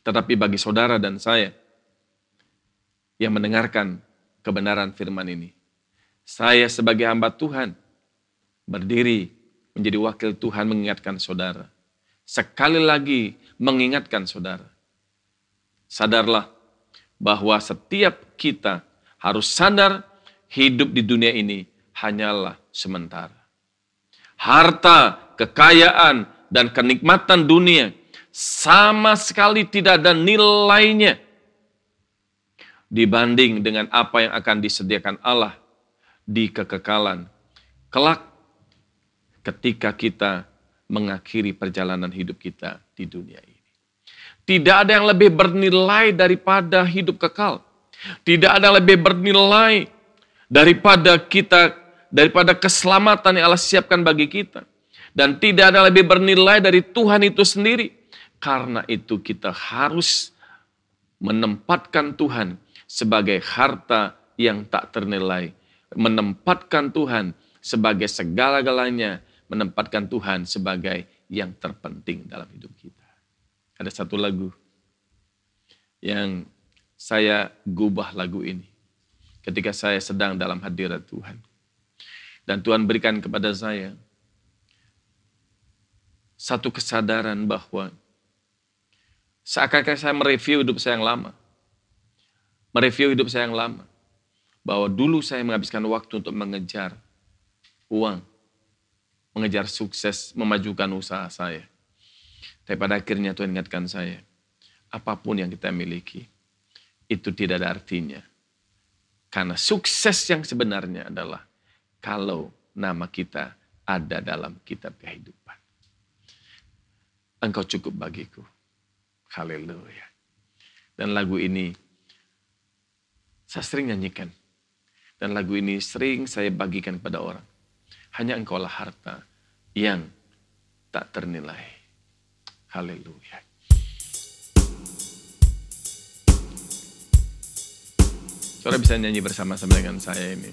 Tetapi bagi saudara dan saya yang mendengarkan kebenaran firman ini, saya sebagai hamba Tuhan berdiri menjadi wakil Tuhan mengingatkan saudara. Sekali lagi mengingatkan saudara. Sadarlah bahwa setiap kita harus sadar hidup di dunia ini hanyalah sementara. Harta, kekayaan, dan kenikmatan dunia sama sekali tidak ada nilainya dibanding dengan apa yang akan disediakan Allah di kekekalan kelak ketika kita mengakhiri perjalanan hidup kita di dunia ini. Tidak ada yang lebih bernilai daripada hidup kekal. Tidak ada yang lebih bernilai daripada keselamatan yang Allah siapkan bagi kita. Dan tidak ada yang lebih bernilai dari Tuhan itu sendiri. Karena itu kita harus menempatkan Tuhan sebagai harta yang tak ternilai. Menempatkan Tuhan sebagai segala-galanya. Menempatkan Tuhan sebagai yang terpenting dalam hidup kita. Ada satu lagu yang saya gubah lagu ini ketika saya sedang dalam hadirat Tuhan. Dan Tuhan berikan kepada saya satu kesadaran bahwa seakan-akan saya mereview hidup saya yang lama. Mereview hidup saya yang lama. Bahwa dulu saya menghabiskan waktu untuk mengejar uang. mengejar sukses, memajukan usaha saya. Tapi pada akhirnya Tuhan ingatkan saya, apapun yang kita miliki, itu tidak ada artinya. Karena sukses yang sebenarnya adalah kalau nama kita ada dalam kitab kehidupan. Engkau cukup bagiku. Haleluya. Dan lagu ini saya sering nyanyikan. Dan lagu ini sering saya bagikan kepada orang. Hanya engkaulah harta yang tak ternilai. Haleluya. Saudara bisa nyanyi bersama-sama dengan saya ini.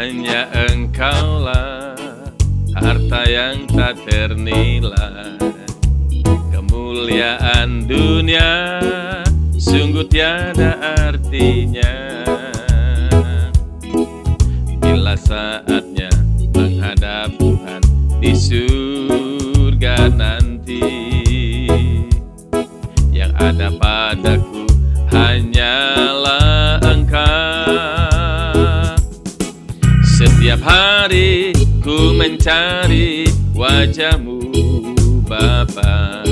Hanya engkaulah harta yang tak ternilai. Kemuliaan dunia sungguh tiada artinya. Bila saatnya menghadap Tuhan di surga nanti, yang ada padaku hanyalah Engkau. Setiap hari ku mencari wajah-Mu Bapa,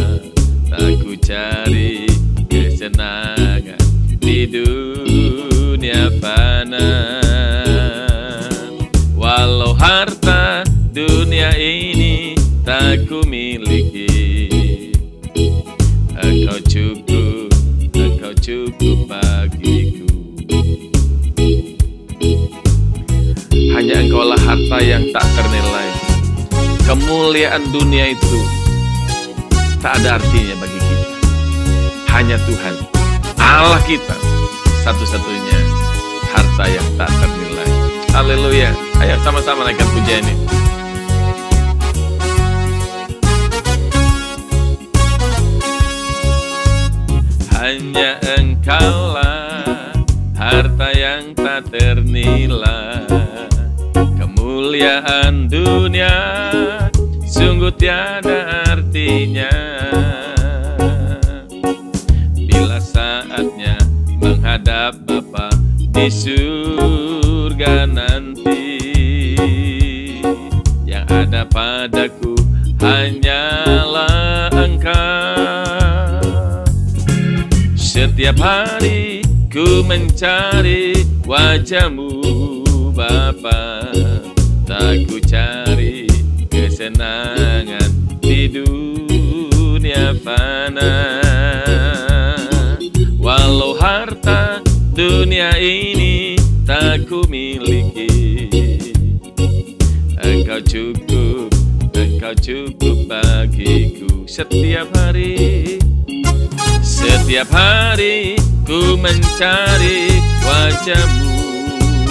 tak ku cari kesenangan di dunia fana. Walau harta dunia ini tak ku miliki, Engkau cukup bagiku. Hanya engkaulah harta yang tak ternilai. Kemuliaan dunia itu tak ada artinya bagi kita. Hanya Tuhan, Allah kita, satu-satunya harta yang tak ternilai. Haleluya. Ayo sama-sama naikkan pujian ini. Hanya engkaulah harta yang tak ternilai. Kemuliaan dunia sungguh tiada artinya. Bila saatnya menghadap Bapa di surga nanti, yang ada padaku hanyalah Engkau. Setiap hari ku mencari wajah-Mu Bapa, tak ku cari kesenangan di dunia fana. Walau harta dunia ini tak ku miliki, Engkau cukup bagiku. Setiap hari ku mencari wajah-Mu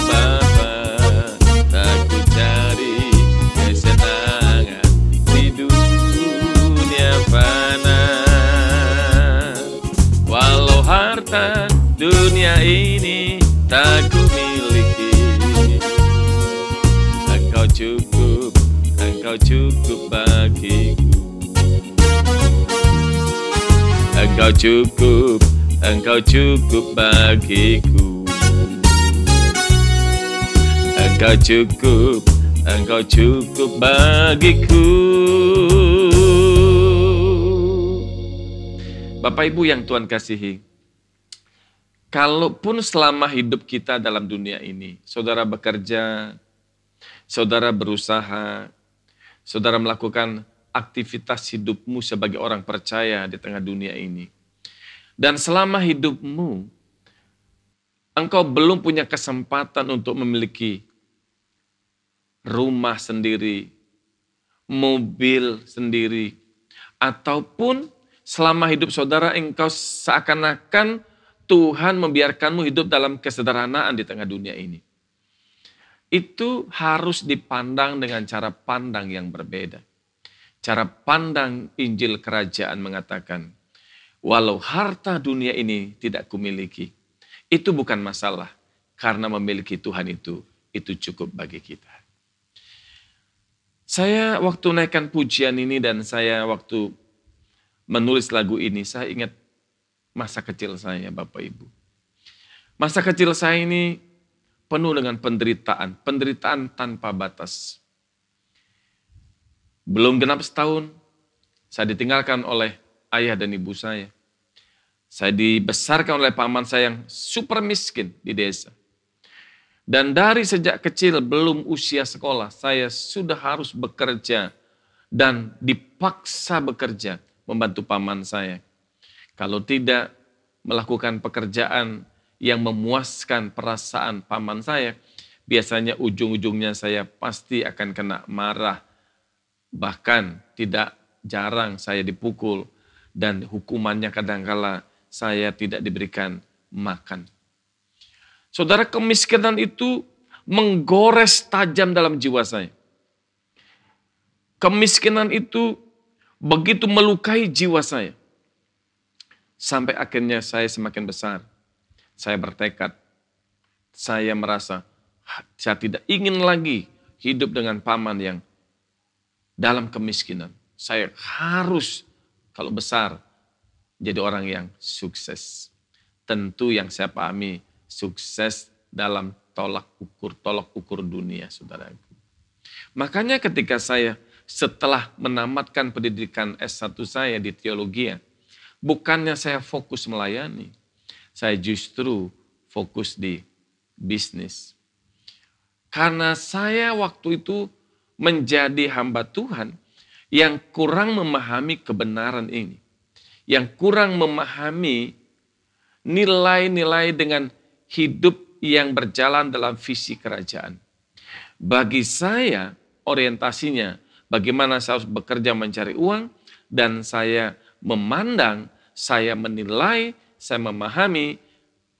Bapa, tak ku cari kesenangan di dunia fana. Walau harta dunia ini tak ku miliki, Engkau cukup bagiku. Engkau cukup bagiku. Engkau cukup bagiku. Bapak Ibu yang Tuhan kasihi, kalaupun selama hidup kita dalam dunia ini, saudara bekerja, saudara berusaha, saudara melakukan aktivitas hidupmu sebagai orang percaya di tengah dunia ini, dan selama hidupmu, engkau belum punya kesempatan untuk memiliki rumah sendiri, mobil sendiri, ataupun selama hidup saudara engkau seakan-akan Tuhan membiarkanmu hidup dalam kesederhanaan di tengah dunia ini. Itu harus dipandang dengan cara pandang yang berbeda. Cara pandang Injil Kerajaan mengatakan, walau harta dunia ini tidak kumiliki, itu bukan masalah, karena memiliki Tuhan itu cukup bagi kita. Saya waktu naikkan pujian ini dan saya waktu menulis lagu ini, saya ingat masa kecil saya, Bapak Ibu. Masa kecil saya ini penuh dengan penderitaan, penderitaan tanpa batas. Belum genap setahun, saya ditinggalkan oleh ayah dan ibu saya. Saya dibesarkan oleh paman saya yang super miskin di desa. Dan dari sejak kecil belum usia sekolah, saya sudah harus bekerja dan dipaksa bekerja membantu paman saya. Kalau tidak melakukan pekerjaan yang memuaskan perasaan paman saya, biasanya ujung-ujungnya saya pasti akan kena marah. Bahkan tidak jarang saya dipukul dan hukumannya kadangkala saya tidak diberikan makan. Saudara, kemiskinan itu menggores tajam dalam jiwa saya. Kemiskinan itu begitu melukai jiwa saya. Sampai akhirnya saya semakin besar. Saya bertekad, saya merasa saya tidak ingin lagi hidup dengan paman yang dalam kemiskinan. Saya harus kalau besar jadi orang yang sukses. Tentu yang saya pahami sukses dalam tolak ukur dunia, saudaraku. Makanya ketika saya setelah menamatkan pendidikan S1 saya di teologi, bukannya saya fokus melayani, saya justru fokus di bisnis. Karena saya waktu itu menjadi hamba Tuhan yang kurang memahami kebenaran ini. Yang kurang memahami nilai-nilai dengan hidup yang berjalan dalam visi kerajaan. Bagi saya, orientasinya bagaimana saya harus bekerja mencari uang, dan saya memandang, saya menilai, saya memahami,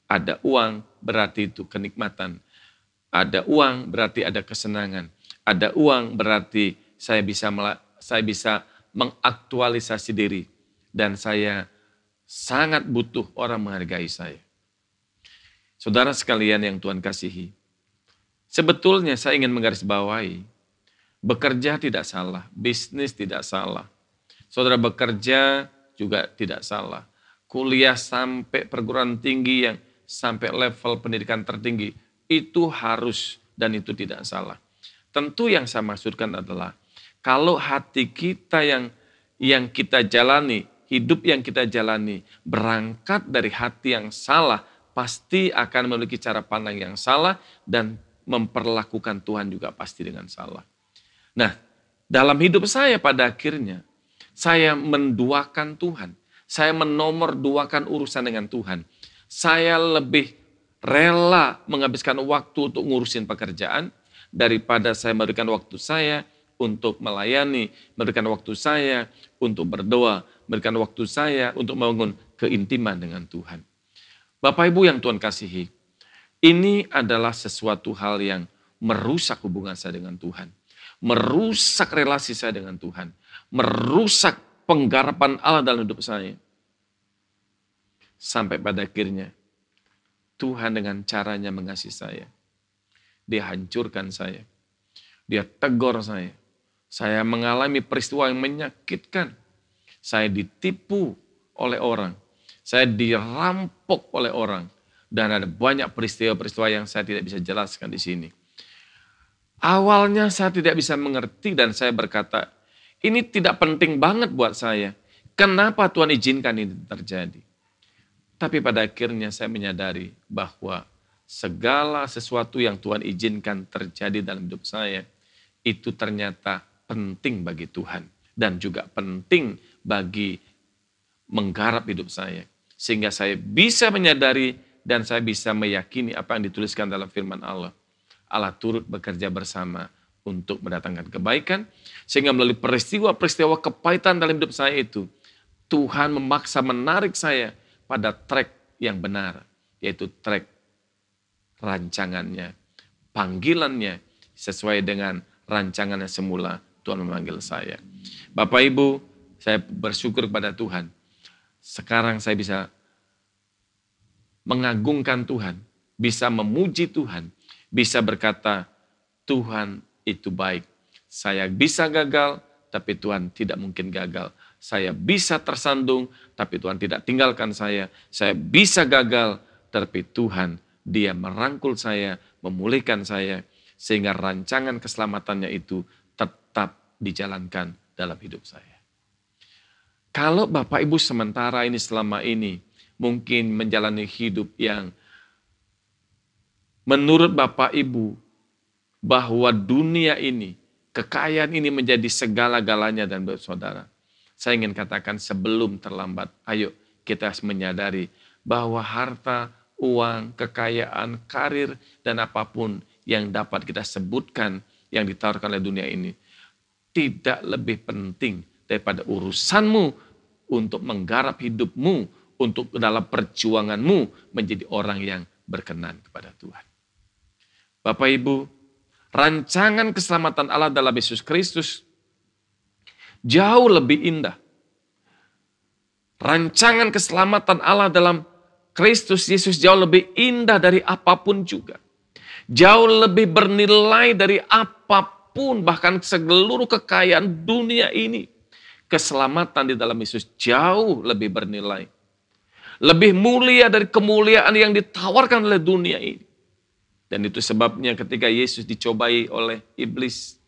ada uang berarti itu kenikmatan. Ada uang berarti ada kesenangan. Ada uang berarti saya bisa mengaktualisasi diri. Dan saya sangat butuh orang menghargai saya. Saudara sekalian yang Tuhan kasihi, sebetulnya saya ingin menggarisbawahi, bekerja tidak salah, bisnis tidak salah. Saudara bekerja juga tidak salah. Kuliah sampai perguruan tinggi yang sampai level pendidikan tertinggi, itu harus dan itu tidak salah. Tentu yang saya maksudkan adalah, kalau hati kita yang kita jalani, hidup yang kita jalani, berangkat dari hati yang salah, pasti akan memiliki cara pandang yang salah dan memperlakukan Tuhan juga pasti dengan salah. Nah, dalam hidup saya pada akhirnya, saya menduakan Tuhan. Saya menomorduakan urusan dengan Tuhan. Saya lebih rela menghabiskan waktu untuk ngurusin pekerjaan daripada saya memberikan waktu saya untuk melayani, memberikan waktu saya untuk berdoa, memberikan waktu saya untuk membangun keintiman dengan Tuhan. Bapak Ibu yang Tuhan kasihi, ini adalah sesuatu hal yang merusak hubungan saya dengan Tuhan. Merusak relasi saya dengan Tuhan. Merusak penggarapan Allah dalam hidup saya. Sampai pada akhirnya, Tuhan dengan caranya mengasihi saya. Dia hancurkan saya. Dia tegur saya. Saya mengalami peristiwa yang menyakitkan. Saya ditipu oleh orang. Saya dirampok oleh orang. Dan ada banyak peristiwa-peristiwa yang saya tidak bisa jelaskan di sini. Awalnya saya tidak bisa mengerti dan saya berkata, ini tidak penting banget buat saya. Kenapa Tuhan izinkan ini terjadi? Tapi pada akhirnya saya menyadari bahwa segala sesuatu yang Tuhan izinkan terjadi dalam hidup saya, itu ternyata penting bagi Tuhan. Dan juga penting bagi menggarap hidup saya. Sehingga saya bisa menyadari dan saya bisa meyakini apa yang dituliskan dalam firman Allah. Allah turut bekerja bersama untuk mendatangkan kebaikan. Sehingga melalui peristiwa-peristiwa kepahitan dalam hidup saya itu, Tuhan memaksa menarik saya pada track yang benar. Yaitu track rancangannya, panggilannya sesuai dengan rancangannya semula Tuhan memanggil saya. Bapak Ibu, saya bersyukur kepada Tuhan. Sekarang saya bisa mengagungkan Tuhan, bisa memuji Tuhan, bisa berkata, Tuhan itu baik, Saya bisa gagal, tapi Tuhan tidak mungkin gagal. Saya bisa tersandung, tapi Tuhan tidak tinggalkan saya. Saya bisa gagal, tapi Tuhan, Dia merangkul saya, memulihkan saya, sehingga rancangan keselamatannya itu tetap dijalankan dalam hidup saya. Kalau Bapak Ibu sementara ini selama ini mungkin menjalani hidup yang menurut Bapak Ibu bahwa dunia ini, kekayaan ini menjadi segala-galanya dan saudara. Saya ingin katakan sebelum terlambat, ayo kita harus menyadari bahwa harta, uang, kekayaan, karir, dan apapun yang dapat kita sebutkan yang ditawarkan oleh dunia ini tidak lebih penting daripada urusanmu untuk menggarap hidupmu, untuk dalam perjuanganmu menjadi orang yang berkenan kepada Tuhan. Bapak Ibu, rancangan keselamatan Allah dalam Yesus Kristus jauh lebih indah. Rancangan keselamatan Allah dalam Kristus Yesus jauh lebih indah dari apapun juga. Jauh lebih bernilai dari apapun, bahkan seluruh kekayaan dunia ini. Keselamatan di dalam Yesus jauh lebih bernilai. Lebih mulia dari kemuliaan yang ditawarkan oleh dunia ini. Dan itu sebabnya ketika Yesus dicobai oleh iblis,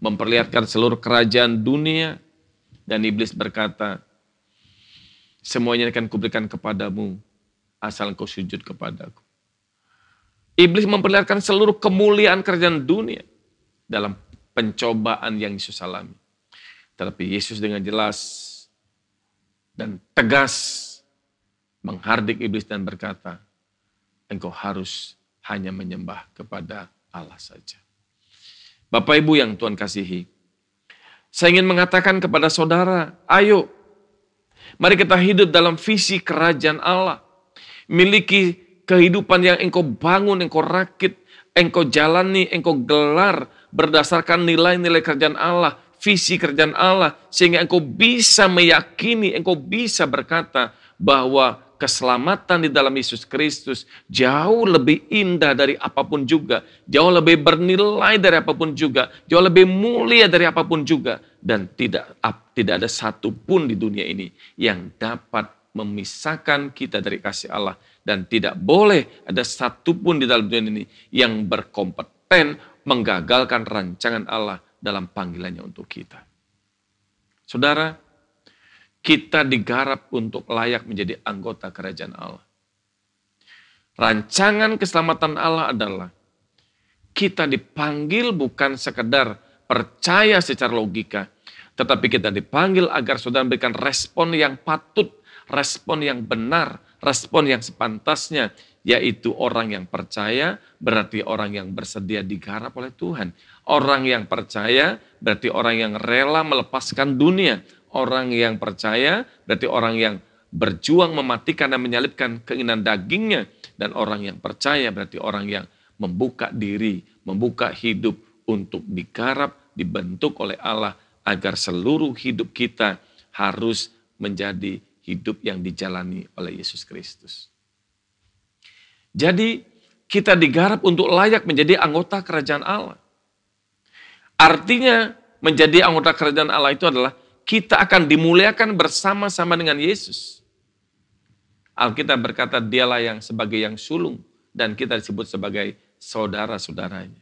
memperlihatkan seluruh kerajaan dunia, dan iblis berkata, semuanya akan kuberikan kepadamu, asal engkau sujud kepadaku. Iblis memperlihatkan seluruh kemuliaan kerajaan dunia dalam pencobaan yang Yesus alami. Tetapi Yesus dengan jelas dan tegas menghardik iblis dan berkata, engkau harus hanya menyembah kepada Allah saja. Bapak Ibu yang Tuhan kasihi, saya ingin mengatakan kepada saudara, ayo, mari kita hidup dalam visi kerajaan Allah. Miliki kehidupan yang engkau bangun, engkau rakit, engkau jalani, engkau gelar berdasarkan nilai-nilai kerajaan Allah, visi kerajaan Allah, sehingga engkau bisa meyakini, engkau bisa berkata bahwa keselamatan di dalam Yesus Kristus jauh lebih indah dari apapun juga, jauh lebih bernilai dari apapun juga, jauh lebih mulia dari apapun juga, dan tidak ada satupun di dunia ini yang dapat memisahkan kita dari kasih Allah, dan tidak boleh ada satupun di dalam dunia ini yang berkompeten menggagalkan rancangan Allah dalam panggilannya untuk kita. Saudara, kita digarap untuk layak menjadi anggota kerajaan Allah. Rancangan keselamatan Allah adalah kita dipanggil bukan sekedar percaya secara logika, tetapi kita dipanggil agar saudara memberikan respon yang patut, respon yang benar, respon yang sepantasnya, yaitu orang yang percaya berarti orang yang bersedia digarap oleh Tuhan. Orang yang percaya berarti orang yang rela melepaskan dunia. Orang yang percaya berarti orang yang berjuang mematikan dan menyalibkan keinginan dagingnya. Dan orang yang percaya berarti orang yang membuka diri, membuka hidup untuk digarap, dibentuk oleh Allah agar seluruh hidup kita harus menjadi hidup yang dijalani oleh Yesus Kristus. Jadi kita digarap untuk layak menjadi anggota kerajaan Allah. Artinya menjadi anggota kerajaan Allah itu adalah kita akan dimuliakan bersama-sama dengan Yesus. Alkitab berkata dialah yang sebagai yang sulung dan kita disebut sebagai saudara-saudaranya.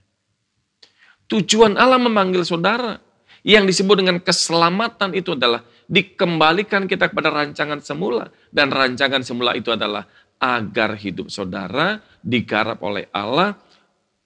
Tujuan Allah memanggil saudara yang disebut dengan keselamatan itu adalah dikembalikan kita kepada rancangan semula. Dan rancangan semula itu adalah agar hidup saudara digarap oleh Allah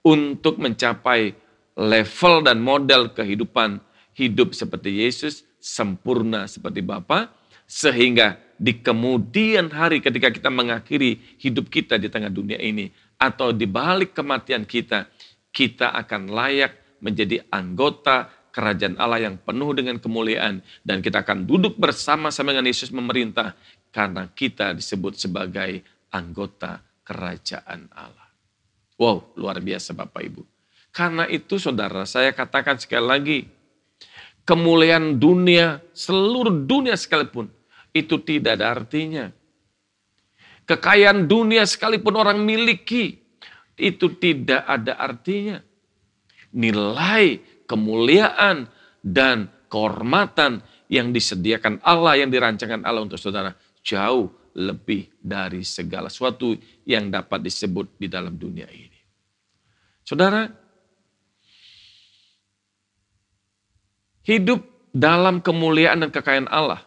untuk mencapai level dan model kehidupan hidup seperti Yesus, sempurna seperti Bapa, sehingga di kemudian hari ketika kita mengakhiri hidup kita di tengah dunia ini, atau di balik kematian kita, kita akan layak menjadi anggota kerajaan Allah yang penuh dengan kemuliaan, dan kita akan duduk bersama-sama dengan Yesus memerintah, karena kita disebut sebagai anggota kerajaan Allah. Wow, luar biasa Bapak Ibu. Karena itu saudara, saya katakan sekali lagi, kemuliaan dunia, seluruh dunia sekalipun, itu tidak ada artinya. Kekayaan dunia sekalipun orang miliki, itu tidak ada artinya. Nilai kemuliaan, dan kehormatan yang disediakan Allah, yang dirancangkan Allah untuk saudara, jauh lebih dari segala sesuatu yang dapat disebut di dalam dunia ini. Saudara, hidup dalam kemuliaan dan kekayaan Allah.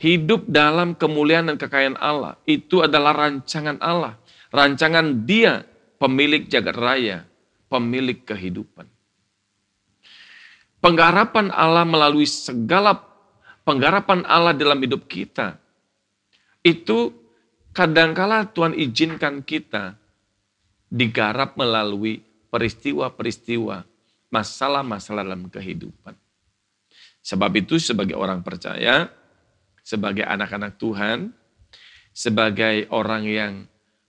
Hidup dalam kemuliaan dan kekayaan Allah. Itu adalah rancangan Allah. Rancangan Dia, pemilik jagat raya, pemilik kehidupan. Penggarapan Allah melalui segala penggarapan Allah dalam hidup kita. Itu kadangkala Tuhan izinkan kita digarap melalui peristiwa-peristiwa, masalah-masalah dalam kehidupan. Sebab itu sebagai orang percaya, sebagai anak-anak Tuhan, sebagai orang yang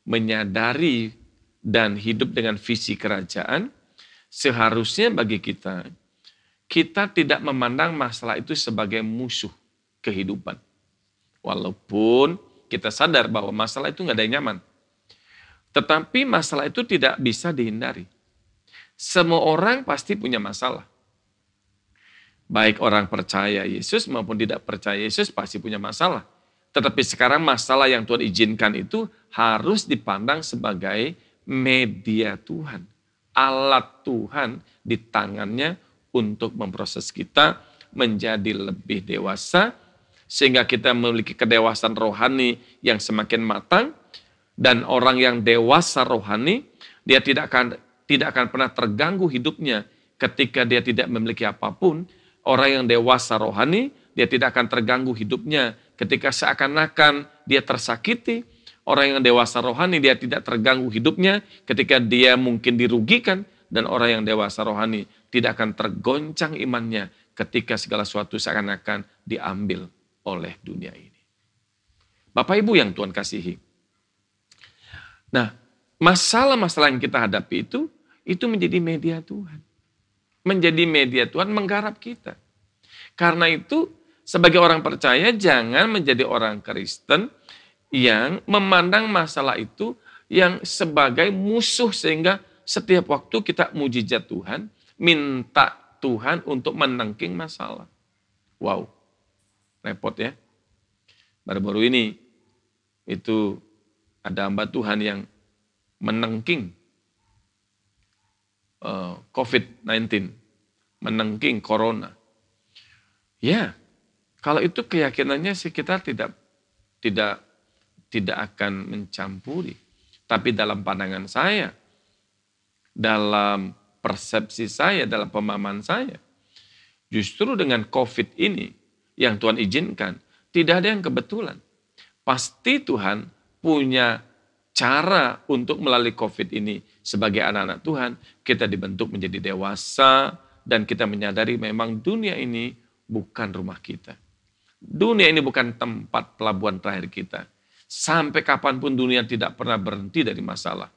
menyadari dan hidup dengan visi kerajaan, seharusnya bagi kita tidak memandang masalah itu sebagai musuh kehidupan. Walaupun kita sadar bahwa masalah itu nggak ada yang nyaman. Tetapi masalah itu tidak bisa dihindari. Semua orang pasti punya masalah. Baik orang percaya Yesus maupun tidak percaya Yesus pasti punya masalah. Tetapi sekarang masalah yang Tuhan izinkan itu harus dipandang sebagai media Tuhan. Alat Tuhan di tangannya untuk memproses kita menjadi lebih dewasa, sehingga kita memiliki kedewasaan rohani yang semakin matang. Dan orang yang dewasa rohani, dia tidak akan pernah terganggu hidupnya ketika dia tidak memiliki apapun. Orang yang dewasa rohani, dia tidak akan terganggu hidupnya ketika seakan-akan dia tersakiti. Orang yang dewasa rohani, dia tidak terganggu hidupnya ketika dia mungkin dirugikan. Dan orang yang dewasa rohani tidak akan tergoncang imannya ketika segala sesuatu seakan-akan diambil oleh dunia ini. Bapak Ibu yang Tuhan kasihi. Nah, masalah-masalah yang kita hadapi itu menjadi media Tuhan. Menjadi media Tuhan menggarap kita. Karena itu, sebagai orang percaya, jangan menjadi orang Kristen yang memandang masalah itu yang sebagai musuh, sehingga setiap waktu kita mujizat Tuhan, minta Tuhan untuk menengking masalah. Wow, repot ya. Baru-baru ini, itu ada hamba Tuhan yang menengking COVID-19, menengking corona. Ya, kalau itu keyakinannya sih kita tidak akan mencampuri. Tapi dalam pandangan saya, dalam persepsi saya, dalam pemahaman saya, justru dengan COVID ini yang Tuhan izinkan, tidak ada yang kebetulan. Pasti Tuhan punya cara untuk melalui COVID ini. Sebagai anak-anak Tuhan, kita dibentuk menjadi dewasa, dan kita menyadari memang dunia ini bukan rumah kita. Dunia ini bukan tempat pelabuhan terakhir kita. Sampai kapanpun dunia tidak pernah berhenti dari masalah.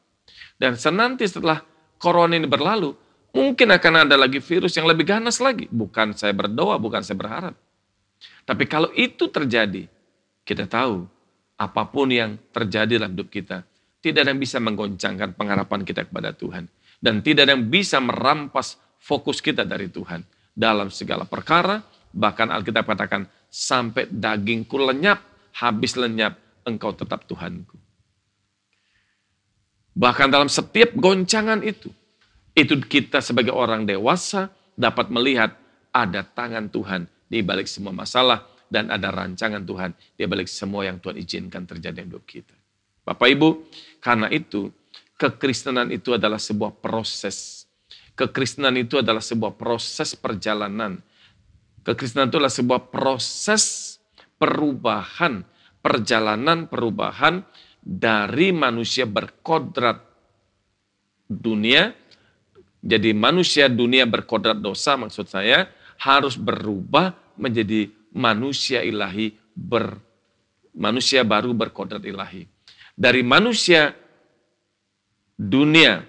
Dan senanti setelah corona ini berlalu, mungkin akan ada lagi virus yang lebih ganas lagi. Bukan saya berdoa, bukan saya berharap. Tapi kalau itu terjadi, kita tahu apapun yang terjadi dalam hidup kita, tidak ada yang bisa menggoncangkan pengharapan kita kepada Tuhan. Dan tidak ada yang bisa merampas fokus kita dari Tuhan. Dalam segala perkara, bahkan Alkitab katakan, sampai dagingku lenyap, habis lenyap, engkau tetap Tuhanku. Bahkan dalam setiap goncangan itu kita sebagai orang dewasa dapat melihat ada tangan Tuhan di balik semua masalah, dan ada rancangan Tuhan di balik semua yang Tuhan izinkan terjadi dalam hidup kita. Bapak Ibu, karena itu kekristenan itu adalah sebuah proses. Kekristenan itu adalah sebuah proses perjalanan. Kekristenan itu adalah sebuah proses perubahan, perjalanan perubahan dari manusia berkodrat dunia. Jadi manusia dunia berkodrat dosa, maksud saya harus berubah menjadi manusia ilahi, manusia baru berkodrat ilahi. Dari manusia dunia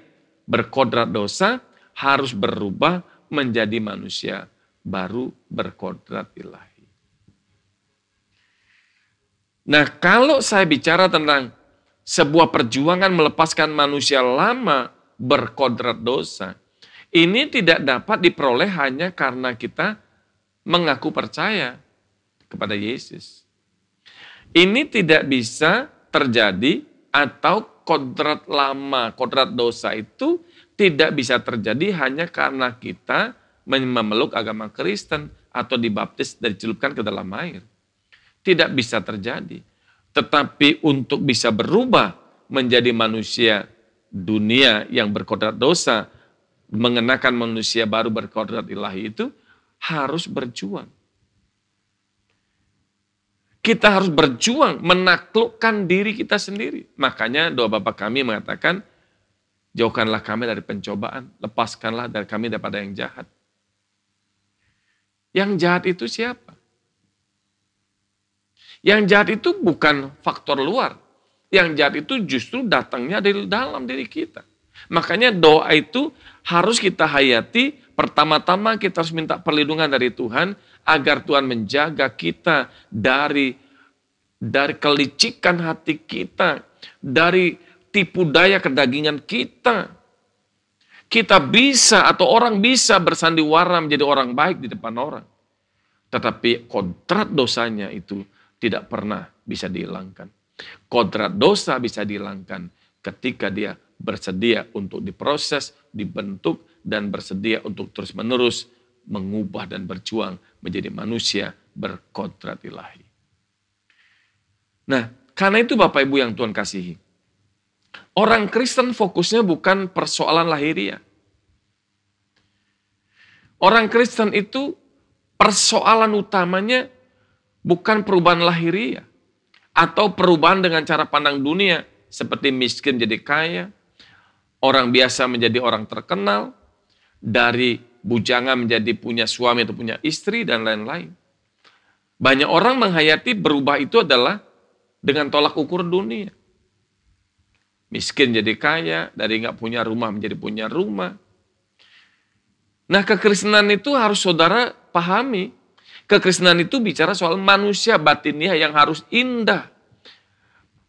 berkodrat dosa harus berubah menjadi manusia baru berkodrat ilahi. Nah, kalau saya bicara tentang sebuah perjuangan melepaskan manusia lama berkodrat dosa, Ini tidak dapat diperoleh hanya karena kita mengaku percaya kepada Yesus. Ini tidak bisa terjadi atau kodrat lama, kodrat dosa itu tidak bisa terjadi hanya karena kita memeluk agama Kristen atau dibaptis dan dicelupkan ke dalam air. Tidak bisa terjadi. Tetapi untuk bisa berubah menjadi manusia dunia yang berkodrat dosa, mengenakan manusia baru berkodrat ilahi itu harus berjuang. Kita harus berjuang menaklukkan diri kita sendiri. Makanya doa Bapa kami mengatakan, jauhkanlah kami dari pencobaan, lepaskanlah dari kami daripada yang jahat. Yang jahat itu siapa? Yang jahat itu bukan faktor luar. Yang jahat itu justru datangnya dari dalam diri kita. Makanya doa itu harus kita hayati. Pertama-tama kita harus minta perlindungan dari Tuhan agar Tuhan menjaga kita dari kelicikan hati kita, dari tipu daya kedagingan kita. Kita bisa atau orang bisa bersandiwara menjadi orang baik di depan orang. Tetapi kodrat dosanya itu tidak pernah bisa dihilangkan. Kodrat dosa bisa dihilangkan ketika dia bersedia untuk diproses, dibentuk, dan bersedia untuk terus-menerus mengubah dan berjuang menjadi manusia berkodrat ilahi. Nah, karena itu Bapak Ibu yang Tuhan kasihi, orang Kristen fokusnya bukan persoalan lahiriah. Orang Kristen itu persoalan utamanya bukan perubahan lahiriah atau perubahan dengan cara pandang dunia seperti miskin jadi kaya, orang biasa menjadi orang terkenal, dari bujangan menjadi punya suami atau punya istri dan lain-lain. Banyak orang menghayati berubah itu adalah dengan tolak ukur dunia. Miskin jadi kaya, dari nggak punya rumah menjadi punya rumah. Nah, kekristenan itu harus saudara pahami. Kekristenan itu bicara soal manusia batiniah yang harus indah.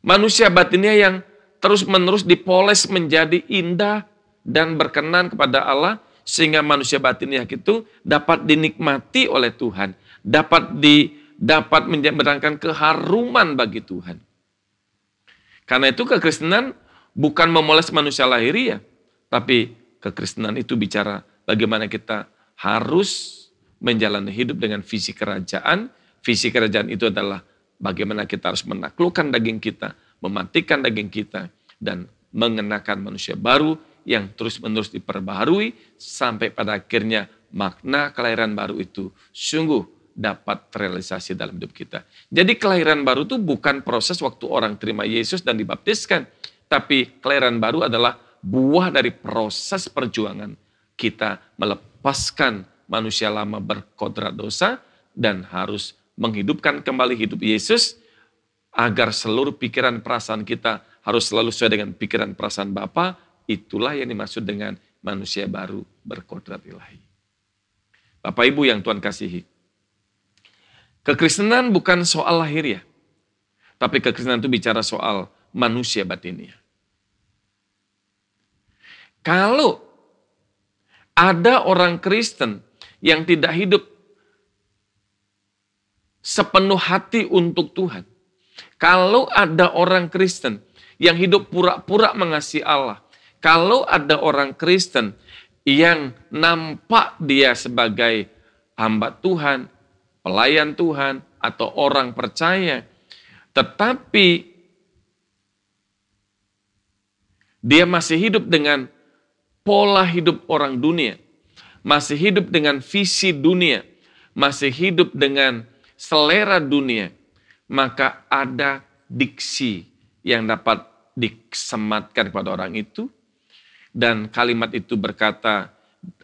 Manusia batiniah yang terus-menerus dipoles menjadi indah dan berkenan kepada Allah, sehingga manusia batiniah itu dapat dinikmati oleh Tuhan, dapat mendatangkan keharuman bagi Tuhan. Karena itu kekristenan bukan memoles manusia lahiriah, tapi kekristenan itu bicara bagaimana kita harus menjalani hidup dengan visi kerajaan. Visi kerajaan itu adalah bagaimana kita harus menaklukkan daging kita, mematikan daging kita, dan mengenakan manusia baru yang terus-menerus diperbaharui sampai pada akhirnya makna kelahiran baru itu sungguh dapat terrealisasi dalam hidup kita. Jadi kelahiran baru itu bukan proses waktu orang terima Yesus dan dibaptiskan, tapi kelahiran baru adalah buah dari proses perjuangan kita melepaskan manusia lama berkodrat dosa dan harus menghidupkan kembali hidup Yesus agar seluruh pikiran perasaan kita harus selalu sesuai dengan pikiran perasaan Bapa. Itulah yang dimaksud dengan manusia baru berkodrat ilahi. Bapak Ibu yang Tuhan kasihi, kekristenan bukan soal lahiriah, tapi kekristenan itu bicara soal manusia batiniah. Kalau ada orang Kristen yang tidak hidup sepenuh hati untuk Tuhan, kalau ada orang Kristen yang hidup pura-pura mengasihi Allah, kalau ada orang Kristen yang nampak dia sebagai hamba Tuhan, pelayan Tuhan, atau orang percaya, tetapi dia masih hidup dengan pola hidup orang dunia, masih hidup dengan visi dunia, masih hidup dengan selera dunia, maka ada diksi yang dapat disematkan kepada orang itu. Dan kalimat itu berkata,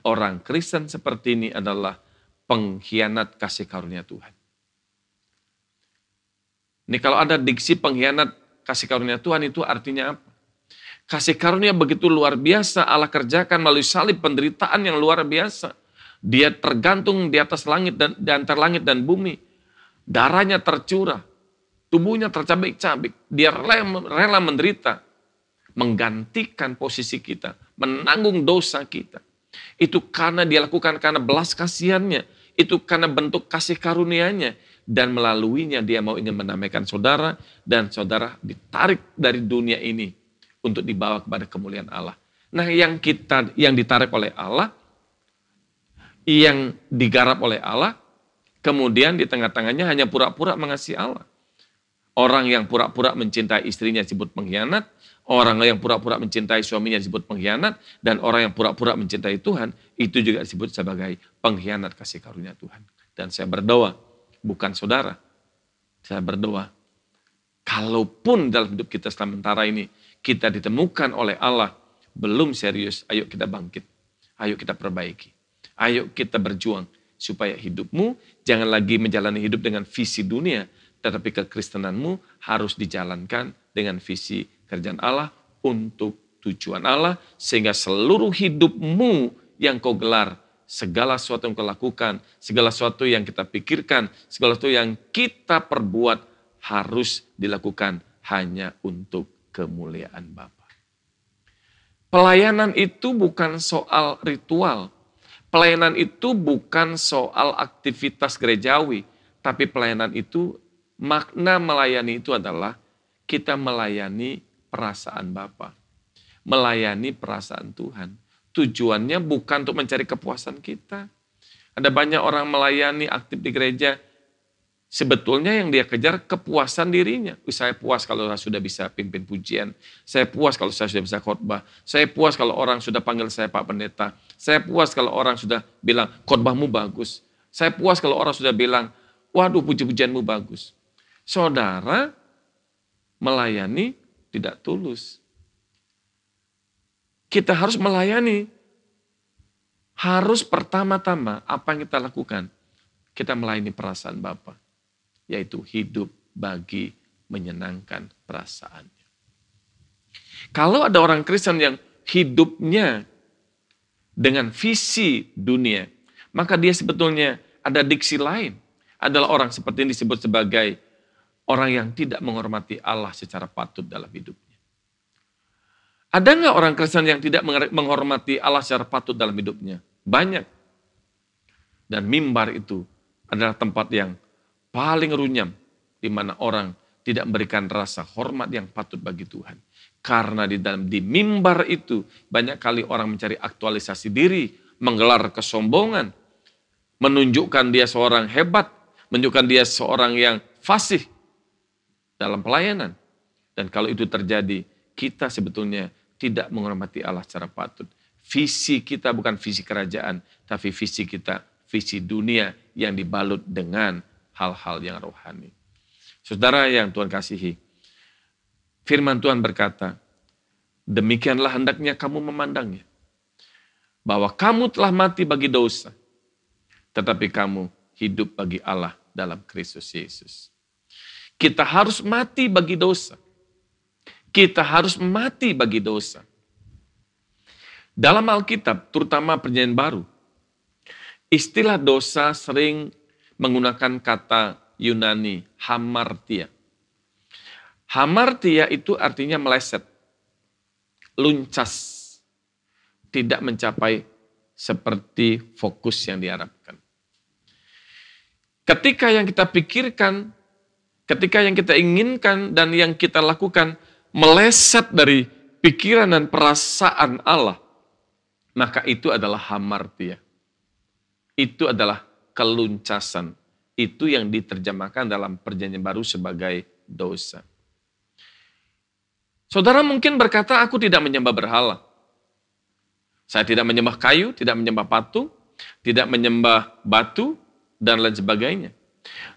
orang Kristen seperti ini adalah pengkhianat kasih karunia Tuhan. Ini kalau ada diksi pengkhianat kasih karunia Tuhan, itu artinya apa? Kasih karunia begitu luar biasa Allah kerjakan melalui salib, penderitaan yang luar biasa. Dia tergantung di atas langit dan di antara langit dan bumi. Darahnya tercurah, tubuhnya tercabik-cabik. Dia rela menderita, menggantikan posisi kita, menanggung dosa kita. Itu karena dia lakukan karena belas kasihannya. Itu karena bentuk kasih karunia-Nya. Dan melaluinya dia mau ingin menamaikan saudara. Dan saudara ditarik dari dunia ini untuk dibawa kepada kemuliaan Allah. Nah yang ditarik oleh Allah, yang digarap oleh Allah, kemudian di tengah-tengahnya hanya pura-pura mengasihi Allah. Orang yang pura-pura mencintai istrinya disebut pengkhianat, orang yang pura-pura mencintai suaminya disebut pengkhianat, dan orang yang pura-pura mencintai Tuhan, itu juga disebut sebagai pengkhianat kasih karunia Tuhan. Dan saya berdoa, bukan saudara, saya berdoa, kalaupun dalam hidup kita sementara ini, kita ditemukan oleh Allah, belum serius, ayo kita bangkit, ayo kita perbaiki, ayo kita berjuang, supaya hidupmu jangan lagi menjalani hidup dengan visi dunia, tetapi kekristenanmu harus dijalankan dengan visi kerjaan Allah untuk tujuan Allah, sehingga seluruh hidupmu yang kau gelar, segala sesuatu yang kau lakukan, segala sesuatu yang kita pikirkan, segala sesuatu yang kita perbuat harus dilakukan hanya untuk kemuliaan Bapa. Pelayanan itu bukan soal ritual, pelayanan itu bukan soal aktivitas gerejawi, tapi pelayanan itu, makna melayani itu adalah kita melayani perasaan Bapa, melayani perasaan Tuhan. Tujuannya bukan untuk mencari kepuasan kita. Ada banyak orang melayani aktif di gereja, sebetulnya yang dia kejar kepuasan dirinya. Saya puas kalau saya sudah bisa pimpin pujian, saya puas kalau saya sudah bisa khotbah, saya puas kalau orang sudah panggil saya Pak Pendeta, saya puas kalau orang sudah bilang khotbahmu bagus, saya puas kalau orang sudah bilang, waduh puji-pujianmu bagus. Saudara melayani tidak tulus. Kita harus melayani. Harus pertama-tama apa yang kita lakukan? Kita melayani perasaan Bapa, yaitu hidup bagi menyenangkan perasaannya. Kalau ada orang Kristen yang hidupnya dengan visi dunia, maka dia sebetulnya ada diksi lain. Adalah orang seperti ini disebut sebagai orang yang tidak menghormati Allah secara patut dalam hidupnya. Ada nggak orang Kristen yang tidak menghormati Allah secara patut dalam hidupnya? Banyak. Dan mimbar itu adalah tempat yang paling runyam, di mana orang tidak memberikan rasa hormat yang patut bagi Tuhan. Karena di mimbar itu banyak kali orang mencari aktualisasi diri, menggelar kesombongan, menunjukkan dia seorang hebat, menunjukkan dia seorang yang fasih dalam pelayanan. Dan kalau itu terjadi, kita sebetulnya tidak menghormati Allah secara patut. Visi kita bukan visi kerajaan, tapi visi kita, visi dunia yang dibalut dengan hal-hal yang rohani. Saudara yang Tuhan kasihi, firman Tuhan berkata, demikianlah hendaknya kamu memandangnya, bahwa kamu telah mati bagi dosa, tetapi kamu hidup bagi Allah dalam Kristus Yesus. Kita harus mati bagi dosa. Kita harus mati bagi dosa. Dalam Alkitab, terutama Perjanjian Baru, istilah dosa sering menggunakan kata Yunani, hamartia. Hamartia itu artinya meleset, luncas, tidak mencapai seperti fokus yang diharapkan. Ketika yang kita pikirkan, ketika yang kita inginkan dan yang kita lakukan meleset dari pikiran dan perasaan Allah, maka itu adalah hamartia. Itu adalah keluncasan. Itu yang diterjemahkan dalam Perjanjian Baru sebagai dosa. Saudara mungkin berkata, aku tidak menyembah berhala. Saya tidak menyembah kayu, tidak menyembah patung, tidak menyembah batu, dan lain sebagainya.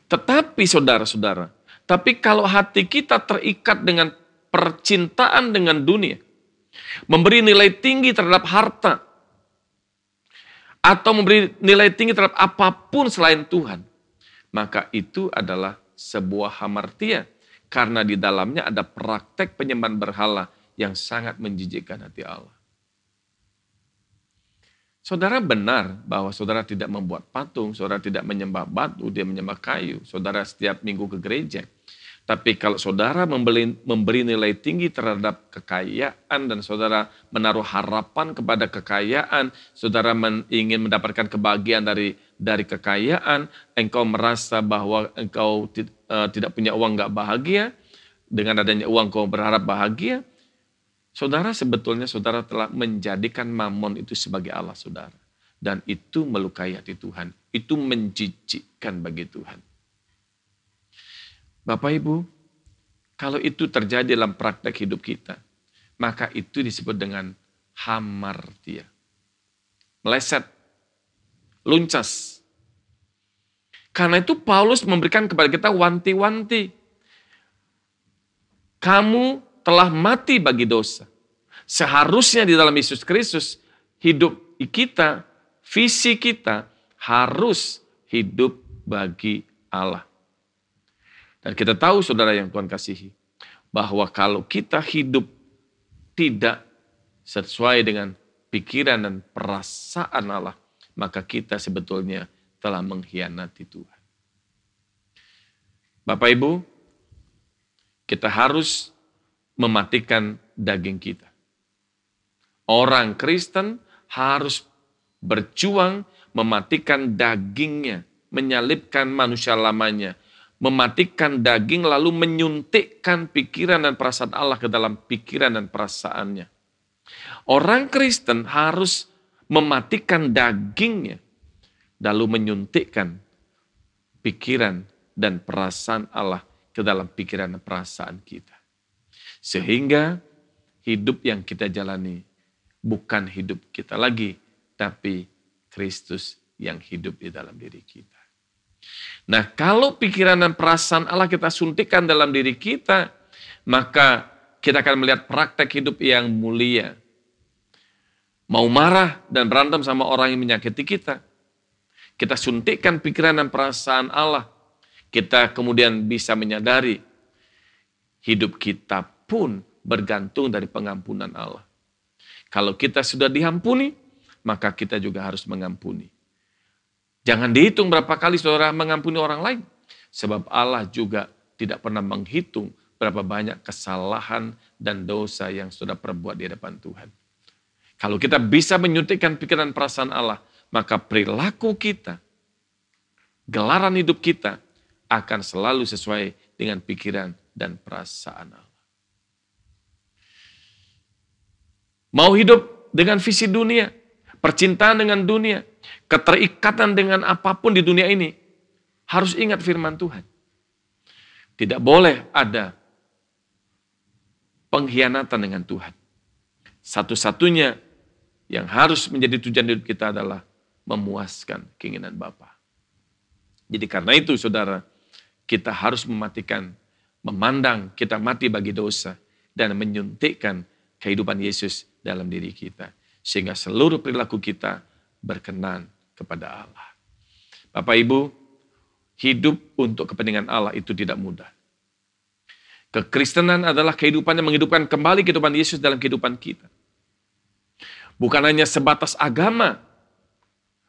Tetapi saudara-saudara, tapi kalau hati kita terikat dengan percintaan dengan dunia, memberi nilai tinggi terhadap harta, atau memberi nilai tinggi terhadap apapun selain Tuhan, maka itu adalah sebuah hamartia. Karena di dalamnya ada praktek penyembahan berhala yang sangat menjijikkan hati Allah. Saudara benar bahwa saudara tidak membuat patung, saudara tidak menyembah batu, dia menyembah kayu, saudara setiap minggu ke gereja. Tapi kalau saudara memberi nilai tinggi terhadap kekayaan dan saudara menaruh harapan kepada kekayaan, saudara ingin mendapatkan kebahagiaan dari kekayaan, engkau merasa bahwa engkau tidak punya uang, nggak bahagia, dengan adanya uang kau berharap bahagia, saudara sebetulnya saudara telah menjadikan mamon itu sebagai Allah saudara. Dan itu melukai hati Tuhan, itu menjijikkan bagi Tuhan. Bapak Ibu, kalau itu terjadi dalam praktek hidup kita, maka itu disebut dengan hamartia. Meleset, luncas. Karena itu Paulus memberikan kepada kita wanti-wanti. Kamu telah mati bagi dosa. Seharusnya di dalam Yesus Kristus, hidup kita, visi kita harus hidup bagi Allah. Dan kita tahu saudara yang Tuhan kasihi, bahwa kalau kita hidup tidak sesuai dengan pikiran dan perasaan Allah, maka kita sebetulnya telah mengkhianati Tuhan. Bapak Ibu, kita harus mematikan daging kita. Orang Kristen harus berjuang mematikan dagingnya, menyalibkan manusia lamanya, mematikan daging lalu menyuntikkan pikiran dan perasaan Allah ke dalam pikiran dan perasaannya. Orang Kristen harus mematikan dagingnya lalu menyuntikkan pikiran dan perasaan Allah ke dalam pikiran dan perasaan kita. Sehingga hidup yang kita jalani bukan hidup kita lagi, tapi Kristus yang hidup di dalam diri kita. Nah, kalau pikiran dan perasaan Allah kita suntikkan dalam diri kita, maka kita akan melihat praktek hidup yang mulia. Mau marah dan berantem sama orang yang menyakiti kita, kita suntikkan pikiran dan perasaan Allah, kita kemudian bisa menyadari hidup kita pun bergantung dari pengampunan Allah. Kalau kita sudah diampuni, maka kita juga harus mengampuni. Jangan dihitung berapa kali saudara mengampuni orang lain. Sebab Allah juga tidak pernah menghitung berapa banyak kesalahan dan dosa yang saudara perbuat di hadapan Tuhan. Kalau kita bisa menyuntikkan pikiran perasaan Allah, maka perilaku kita, gelaran hidup kita akan selalu sesuai dengan pikiran dan perasaan Allah. Mau hidup dengan visi dunia, percintaan dengan dunia, keterikatan dengan apapun di dunia ini, harus ingat firman Tuhan. Tidak boleh ada pengkhianatan dengan Tuhan. Satu-satunya yang harus menjadi tujuan hidup kita adalah memuaskan keinginan Bapa. Jadi karena itu saudara, kita harus memandang kita mati bagi dosa dan menyuntikkan kehidupan Yesus dalam diri kita. Sehingga seluruh perilaku kita berkenan kepada Allah. Bapak Ibu, hidup untuk kepentingan Allah itu tidak mudah. Kekristenan adalah kehidupan yang menghidupkan kembali kehidupan Yesus dalam kehidupan kita. Bukan hanya sebatas agama,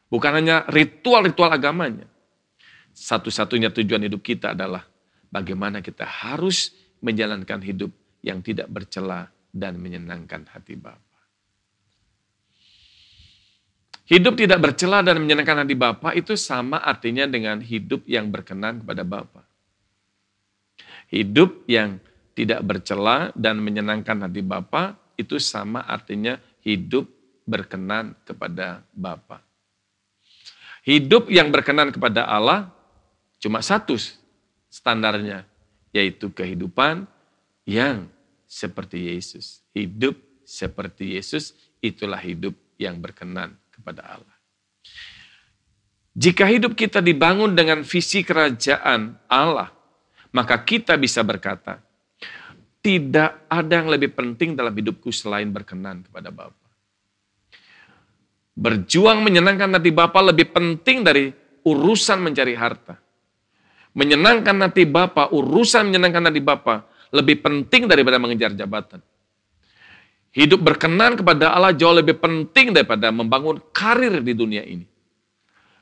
bukan hanya ritual-ritual agamanya. Satu-satunya tujuan hidup kita adalah bagaimana kita harus menjalankan hidup yang tidak bercela dan menyenangkan hati Bapa. Hidup tidak bercela dan menyenangkan hati Bapa itu sama artinya dengan hidup yang berkenan kepada Bapa. Hidup yang tidak bercela dan menyenangkan hati Bapa itu sama artinya hidup berkenan kepada Bapa. Hidup yang berkenan kepada Allah cuma satu standarnya, yaitu kehidupan yang seperti Yesus. Hidup seperti Yesus, itulah hidup yang berkenan kepada Allah. Jika hidup kita dibangun dengan visi kerajaan Allah, maka kita bisa berkata, tidak ada yang lebih penting dalam hidupku selain berkenan kepada Bapa. Berjuang menyenangkan hati Bapa lebih penting dari urusan mencari harta. Menyenangkan hati Bapa, urusan menyenangkan hati Bapa lebih penting daripada mengejar jabatan. Hidup berkenan kepada Allah jauh lebih penting daripada membangun karir di dunia ini.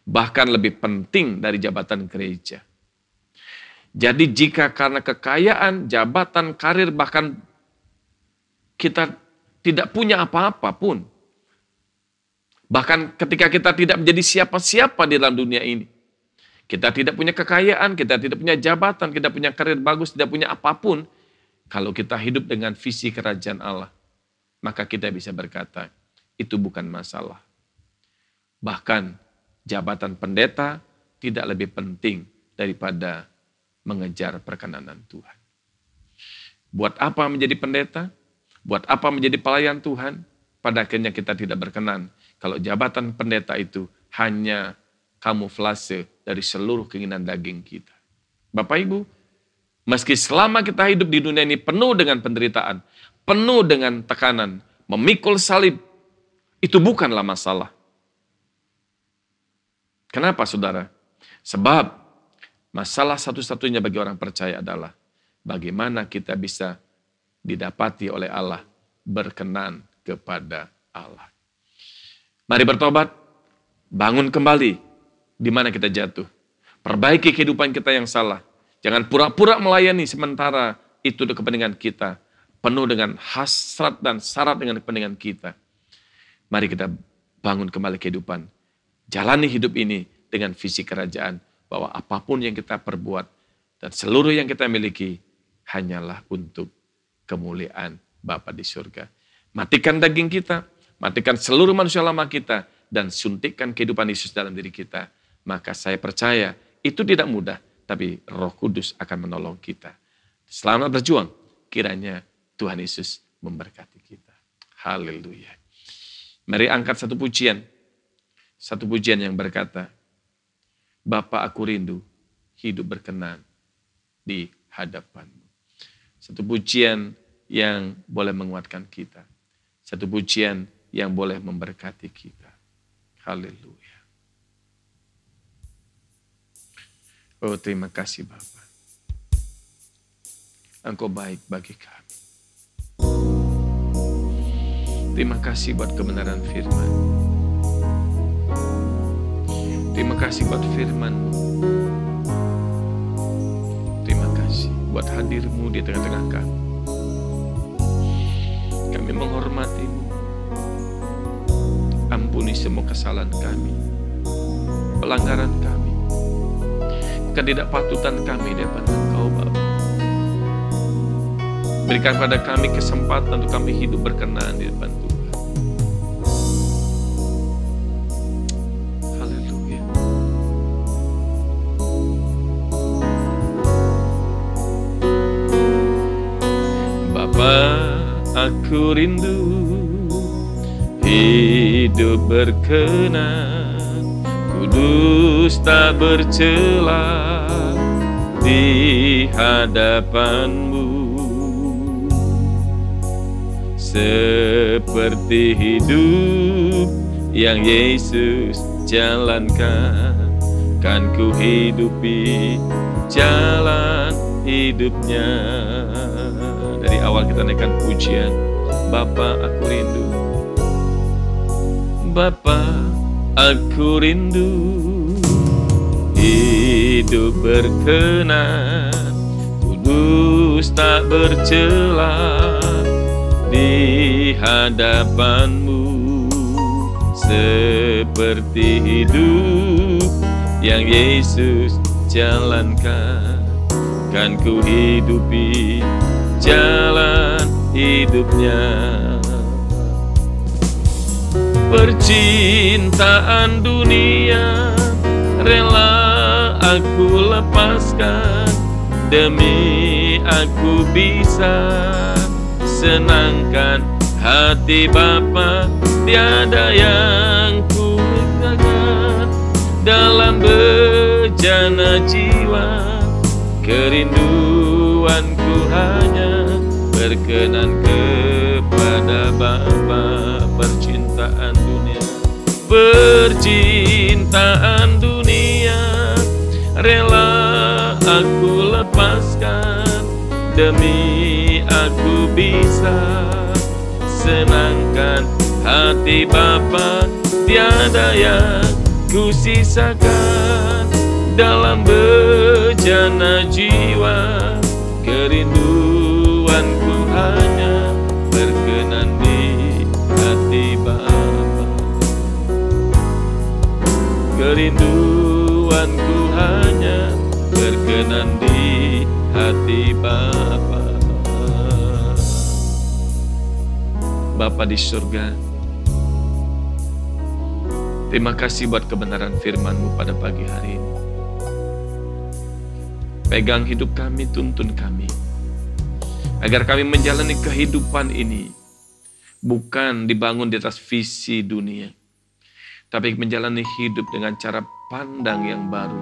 Bahkan lebih penting dari jabatan gereja. Jadi jika karena kekayaan, jabatan, karir, bahkan kita tidak punya apa-apa pun, bahkan ketika kita tidak menjadi siapa-siapa di dalam dunia ini, kita tidak punya kekayaan, kita tidak punya jabatan, kita punya karir bagus, tidak punya apapun, kalau kita hidup dengan visi kerajaan Allah, maka kita bisa berkata, itu bukan masalah. Bahkan jabatan pendeta tidak lebih penting daripada mengejar perkenanan Tuhan. Buat apa menjadi pendeta? Buat apa menjadi pelayan Tuhan? Pada akhirnya kita tidak berkenan kalau jabatan pendeta itu hanya kamuflase dari seluruh keinginan daging kita. Bapak Ibu, meski selama kita hidup di dunia ini penuh dengan penderitaan, penuh dengan tekanan, memikul salib, itu bukanlah masalah. Kenapa, saudara? Sebab masalah satu-satunya bagi orang percaya adalah bagaimana kita bisa didapati oleh Allah, berkenan kepada Allah. Mari bertobat, bangun kembali di mana kita jatuh. Perbaiki kehidupan kita yang salah. Jangan pura-pura melayani sementara itu kepentingan kita, penuh dengan hasrat dan syarat dengan kepentingan kita. Mari kita bangun kembali kehidupan. Jalani hidup ini dengan visi kerajaan, bahwa apapun yang kita perbuat dan seluruh yang kita miliki hanyalah untuk kemuliaan Bapa di surga. Matikan daging kita, matikan seluruh manusia lama kita, dan suntikkan kehidupan Yesus dalam diri kita. Maka saya percaya itu tidak mudah, tapi Roh Kudus akan menolong kita. Selamat berjuang, kiranya Tuhan Yesus memberkati kita. Haleluya. Mari angkat satu pujian yang berkata, Bapa, aku rindu hidup berkenan di hadapan-Mu. Satu pujian yang boleh menguatkan kita. Satu pujian yang boleh memberkati kita. Haleluya. Oh, terima kasih Bapa. Engkau baik bagi kami. Terima kasih buat kebenaran firman. Terima kasih buat firman-Mu. Terima kasih buat hadir-Mu di tengah-tengah kami. Kami menghormati-Mu. Ampuni semua kesalahan kami, pelanggaran kami, ketidakpatutan kami di depan Engkau, Bapa. Berikan pada kami kesempatan untuk kami hidup berkenan di depan Tuhan. Aku rindu hidup berkenan, kudus tak bercela di hadapan-Mu, seperti hidup yang Yesus jalankan, kan ku hidupi jalan hidupnya. Dari awal kita naikkan pujian, Bapa aku rindu, Bapa aku rindu hidup berkenan, kudus tak bercela di hadapan-Mu, seperti hidup yang Yesus jalankan, kan ku hidupi jalan hidupnya. Percintaan dunia rela aku lepaskan, demi aku bisa senangkan hati Bapa. Tiada yang ku lupakan dalam bejana jiwa, kerinduanku hanya berkenan kepada Bapa. Percintaan dunia, percintaan dunia rela aku lepaskan, demi aku bisa senangkan hati Bapa. Tiada yang ku sisakan dalam bejana jiwa, kerinduanku hanya berkenan di hati Bapa. Kerinduanku hanya berkenan di hati Bapa. Bapa di surga, terima kasih buat kebenaran firman-Mu pada pagi hari ini. Pegang hidup kami, tuntun kami, agar kami menjalani kehidupan ini bukan dibangun di atas visi dunia, tapi menjalani hidup dengan cara pandang yang baru,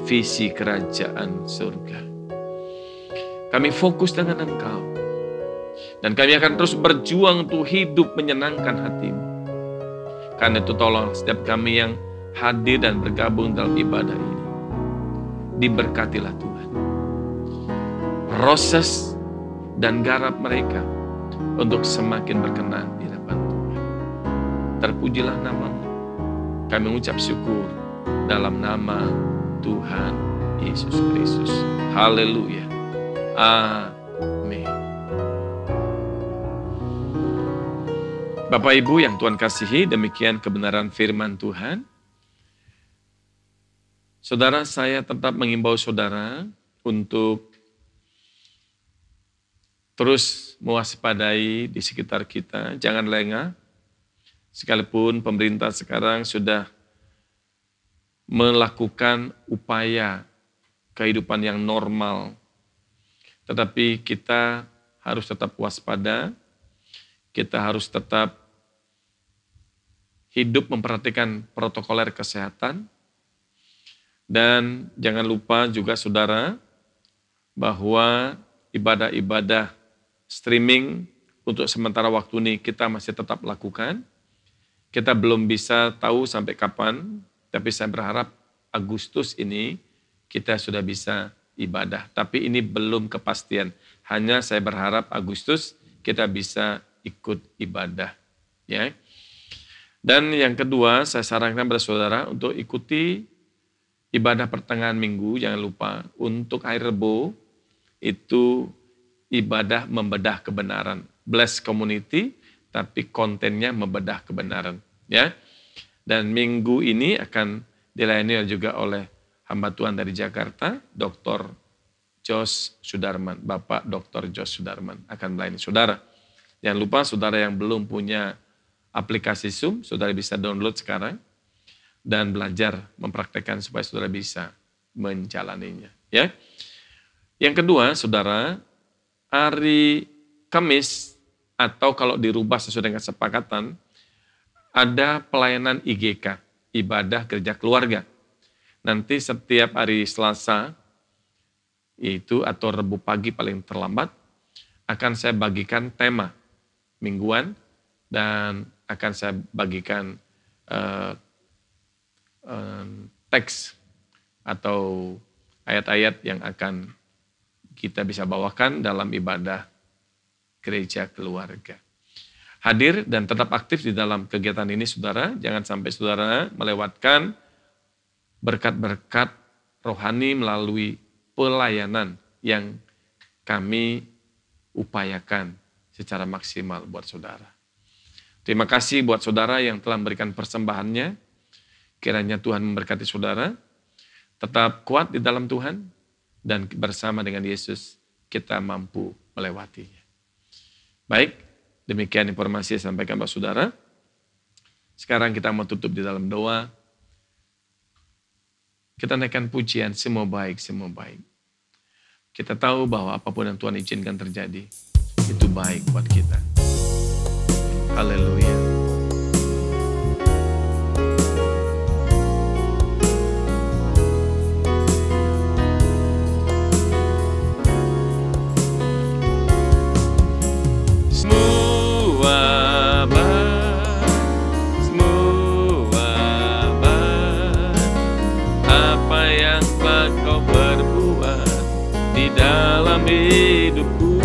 visi kerajaan surga. Kami fokus dengan Engkau, dan kami akan terus berjuang untuk hidup menyenangkan hati-Mu. Karena itu tolong setiap kami yang hadir dan bergabung dalam ibadah ini, diberkatilah Tuhan. Proses dan garap mereka untuk semakin berkenan di hadapan Tuhan. Terpujilah nama-Mu. Kami mengucap syukur dalam nama Tuhan Yesus Kristus. Haleluya. Amin. Bapak Ibu yang Tuhan kasihi, demikian kebenaran firman Tuhan. Saudara, saya tetap mengimbau saudara untuk terus mewaspadai di sekitar kita, jangan lengah. Sekalipun pemerintah sekarang sudah melakukan upaya kehidupan yang normal, tetapi kita harus tetap waspada, kita harus tetap hidup memperhatikan protokoler kesehatan, dan jangan lupa juga saudara bahwa ibadah-ibadah streaming untuk sementara waktu ini kita masih tetap lakukan. Kita belum bisa tahu sampai kapan, tapi saya berharap Agustus ini kita sudah bisa ibadah. Tapi ini belum kepastian. Hanya saya berharap Agustus kita bisa ikut ibadah. Ya. Dan yang kedua, saya sarankan pada saudara untuk ikuti ibadah pertengahan minggu. Jangan lupa untuk hari Rebo itu ibadah membedah kebenaran. Bless Community, tapi kontennya membedah kebenaran. Ya. Dan minggu ini akan dilayani juga oleh hamba Tuhan dari Jakarta, Dr. Jos Sudarman. Bapak Dr. Jos Sudarman akan melayani saudara. Jangan lupa saudara yang belum punya aplikasi Zoom, saudara bisa download sekarang dan belajar mempraktekkan supaya saudara bisa menjalaninya. Ya. Yang kedua, saudara, hari Kamis atau kalau dirubah sesuai dengan kesepakatan, ada pelayanan IGK, ibadah gereja keluarga. Nanti setiap hari Selasa, yaitu atau Rebu pagi paling terlambat, akan saya bagikan tema mingguan dan akan saya bagikan teks atau ayat-ayat yang akan kita bisa bawakan dalam ibadah gereja keluarga. Hadir dan tetap aktif di dalam kegiatan ini saudara, jangan sampai saudara melewatkan berkat-berkat rohani melalui pelayanan yang kami upayakan secara maksimal buat saudara. Terima kasih buat saudara yang telah memberikan persembahannya. Kiranya Tuhan memberkati saudara. Tetap kuat di dalam Tuhan dan bersama dengan Yesus kita mampu melewatinya. Baik, demikian informasi yang sampaikan buat saudara. Sekarang kita mau tutup di dalam doa. Kita naikkan pujian, semua baik, semua baik. Kita tahu bahwa apapun yang Tuhan izinkan terjadi, itu baik buat kita. Haleluya. Dalam hidupku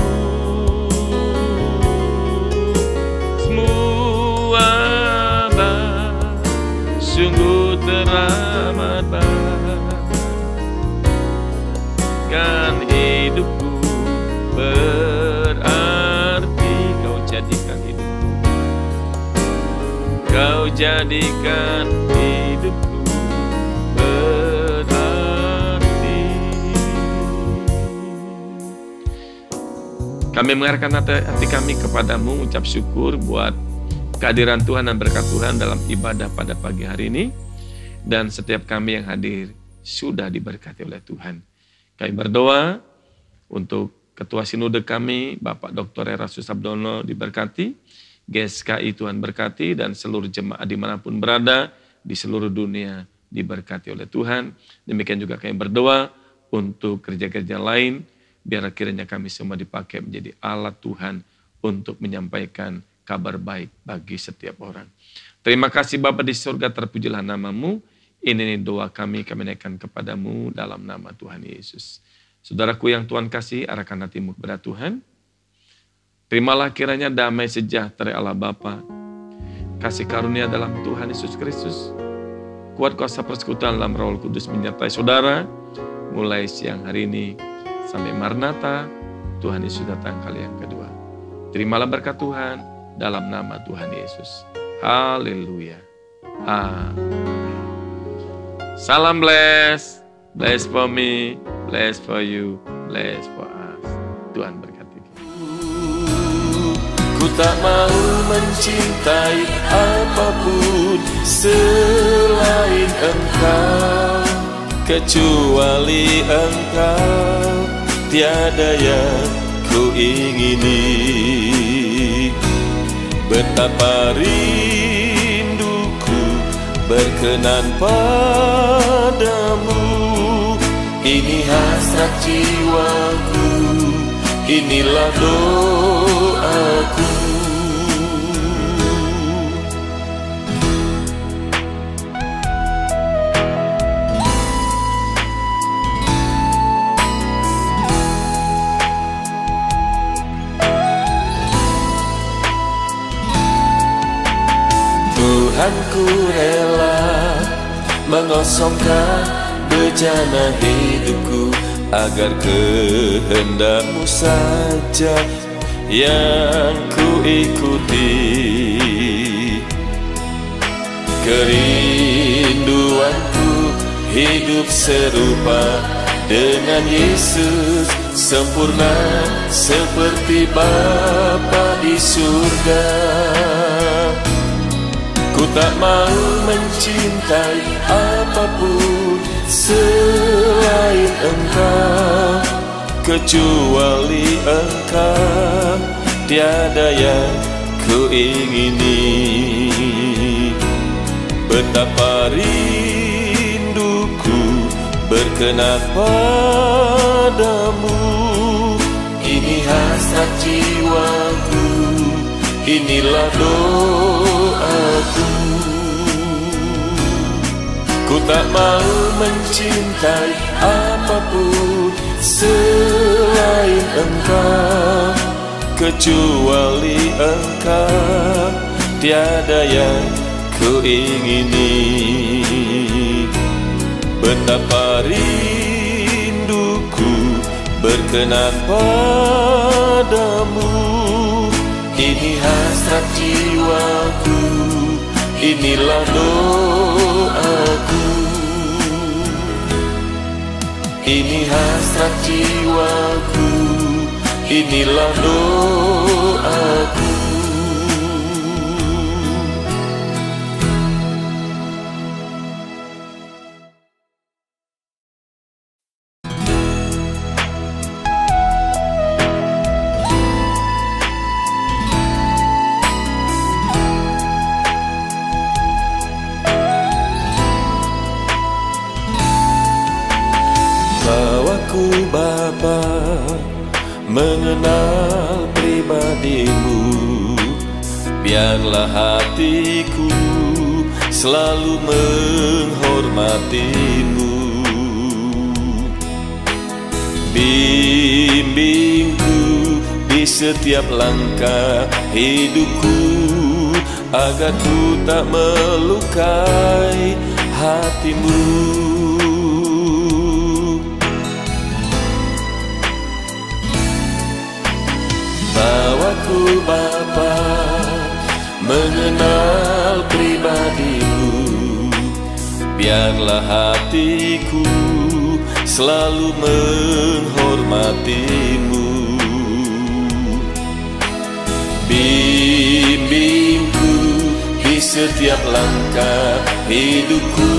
semua Kau jadikan hidupku berarti. Kami mengarahkan hati kami kepadamu, ucap syukur buat kehadiran Tuhan dan berkat Tuhan dalam ibadah pada pagi hari ini. Dan setiap kami yang hadir sudah diberkati oleh Tuhan. Kami berdoa untuk Ketua Sinode kami, Bapak Dr. Erastus Sabdono diberkati, GSKI Tuhan berkati, dan seluruh jemaat dimanapun berada di seluruh dunia diberkati oleh Tuhan. Demikian juga kami berdoa untuk kerja-kerja lain, biar kiranya kami semua dipakai menjadi alat Tuhan untuk menyampaikan kabar baik bagi setiap orang. Terima kasih Bapa di surga, terpujilah namamu. Ini doa kami naikkan kepadamu dalam nama Tuhan Yesus. Saudaraku yang Tuhan kasih, arahkan hatimu kepada Tuhan. Terimalah kiranya damai sejahtera Allah Bapa, kasih karunia dalam Tuhan Yesus Kristus, kuat kuasa persekutuan dalam Roh Kudus menyertai saudara, mulai siang hari ini sampai Maranatha, Tuhan Yesus datang kali yang kedua. Terimalah berkat Tuhan dalam nama Tuhan Yesus. Haleluya. Amin. Salam bless. Bless for me, bless for you, bless for us. Tuhan berkati. Ku tak mau mencintai apapun selain Engkau, kecuali Engkau, tiada yang ku ingini. Betapa rinduku berkenan padamu, ini hasrat jiwaku, inilah doaku. Tuhan, ku rela mengosongkan bejana hidupku, agar kehendak-Mu saja yang ku ikuti. Kerinduanku hidup serupa dengan Yesus, sempurna seperti Bapa di surga. Ku tak mau mencintai apapun selain Engkau, kecuali Engkau, tiada yang ku ingini. Betapa rinduku berkenan padamu, ini hasrat jiwaku, inilah doaku. Ku tak mau mencintai apapun selain Engkau, kecuali Engkau, tiada yang ku ingini. Betapa rinduku berkenan padamu, ini hasrat jiwaku, inilah doaku. Ini hasrat jiwaku, inilah doaku. Bapa, mengenal pribadi-Mu, biarlah hatiku selalu menghormati-Mu. Bimbingku di setiap langkah hidupku, agar ku tak melukai hati-Mu. Bawaku Bapa, mengenal pribadimu. Biarlah hatiku selalu menghormatimu. Bimbingku di setiap langkah hidupku,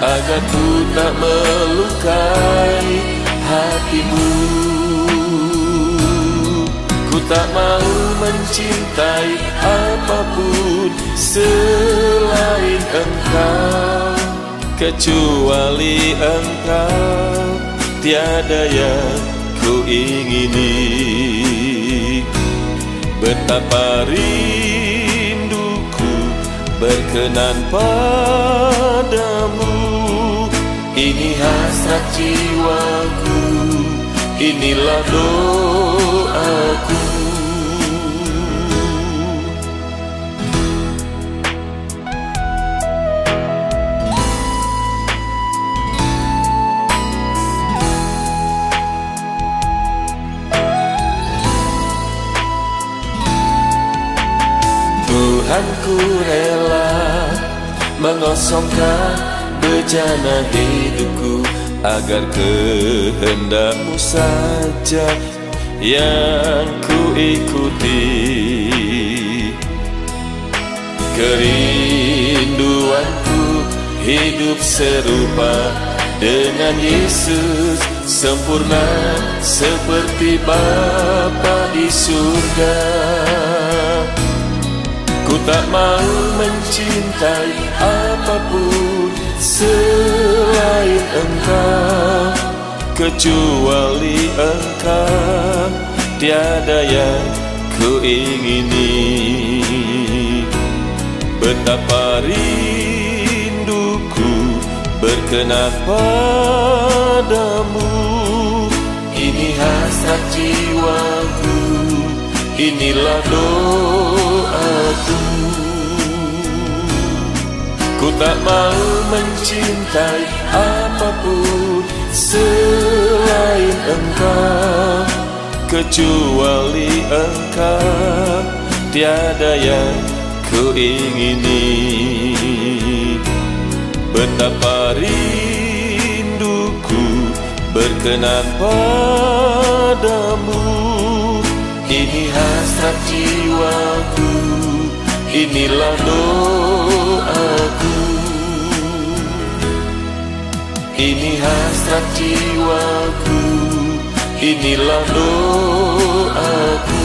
agar ku tak melukai hatimu. Ku tak mau mencintai apapun selain Engkau, kecuali Engkau, tiada yang ku ingini. Betapa rinduku berkenan padamu. Ini hasrat jiwaku, inilah doaku. Tuhan, ku rela mengosongkan bejana hidupku, agar kehendak-Mu saja yang ku ikuti. Kerinduanku hidup serupa dengan Yesus, sempurna seperti Bapa di surga. Ku tak mau mencintai apapun selain Engkau, kecuali Engkau, tiada yang ku ingini. Betapa rinduku berkenan padamu. Ini hasrat jiwaku, inilah doaku. Ku tak mau mencintai apapun selain Engkau, kecuali Engkau, tiada yang ku ingini. Betapa rinduku berkenan padamu. Ini hasrat jiwaku, inilah doaku. Ini hasrat jiwaku, inilah doaku.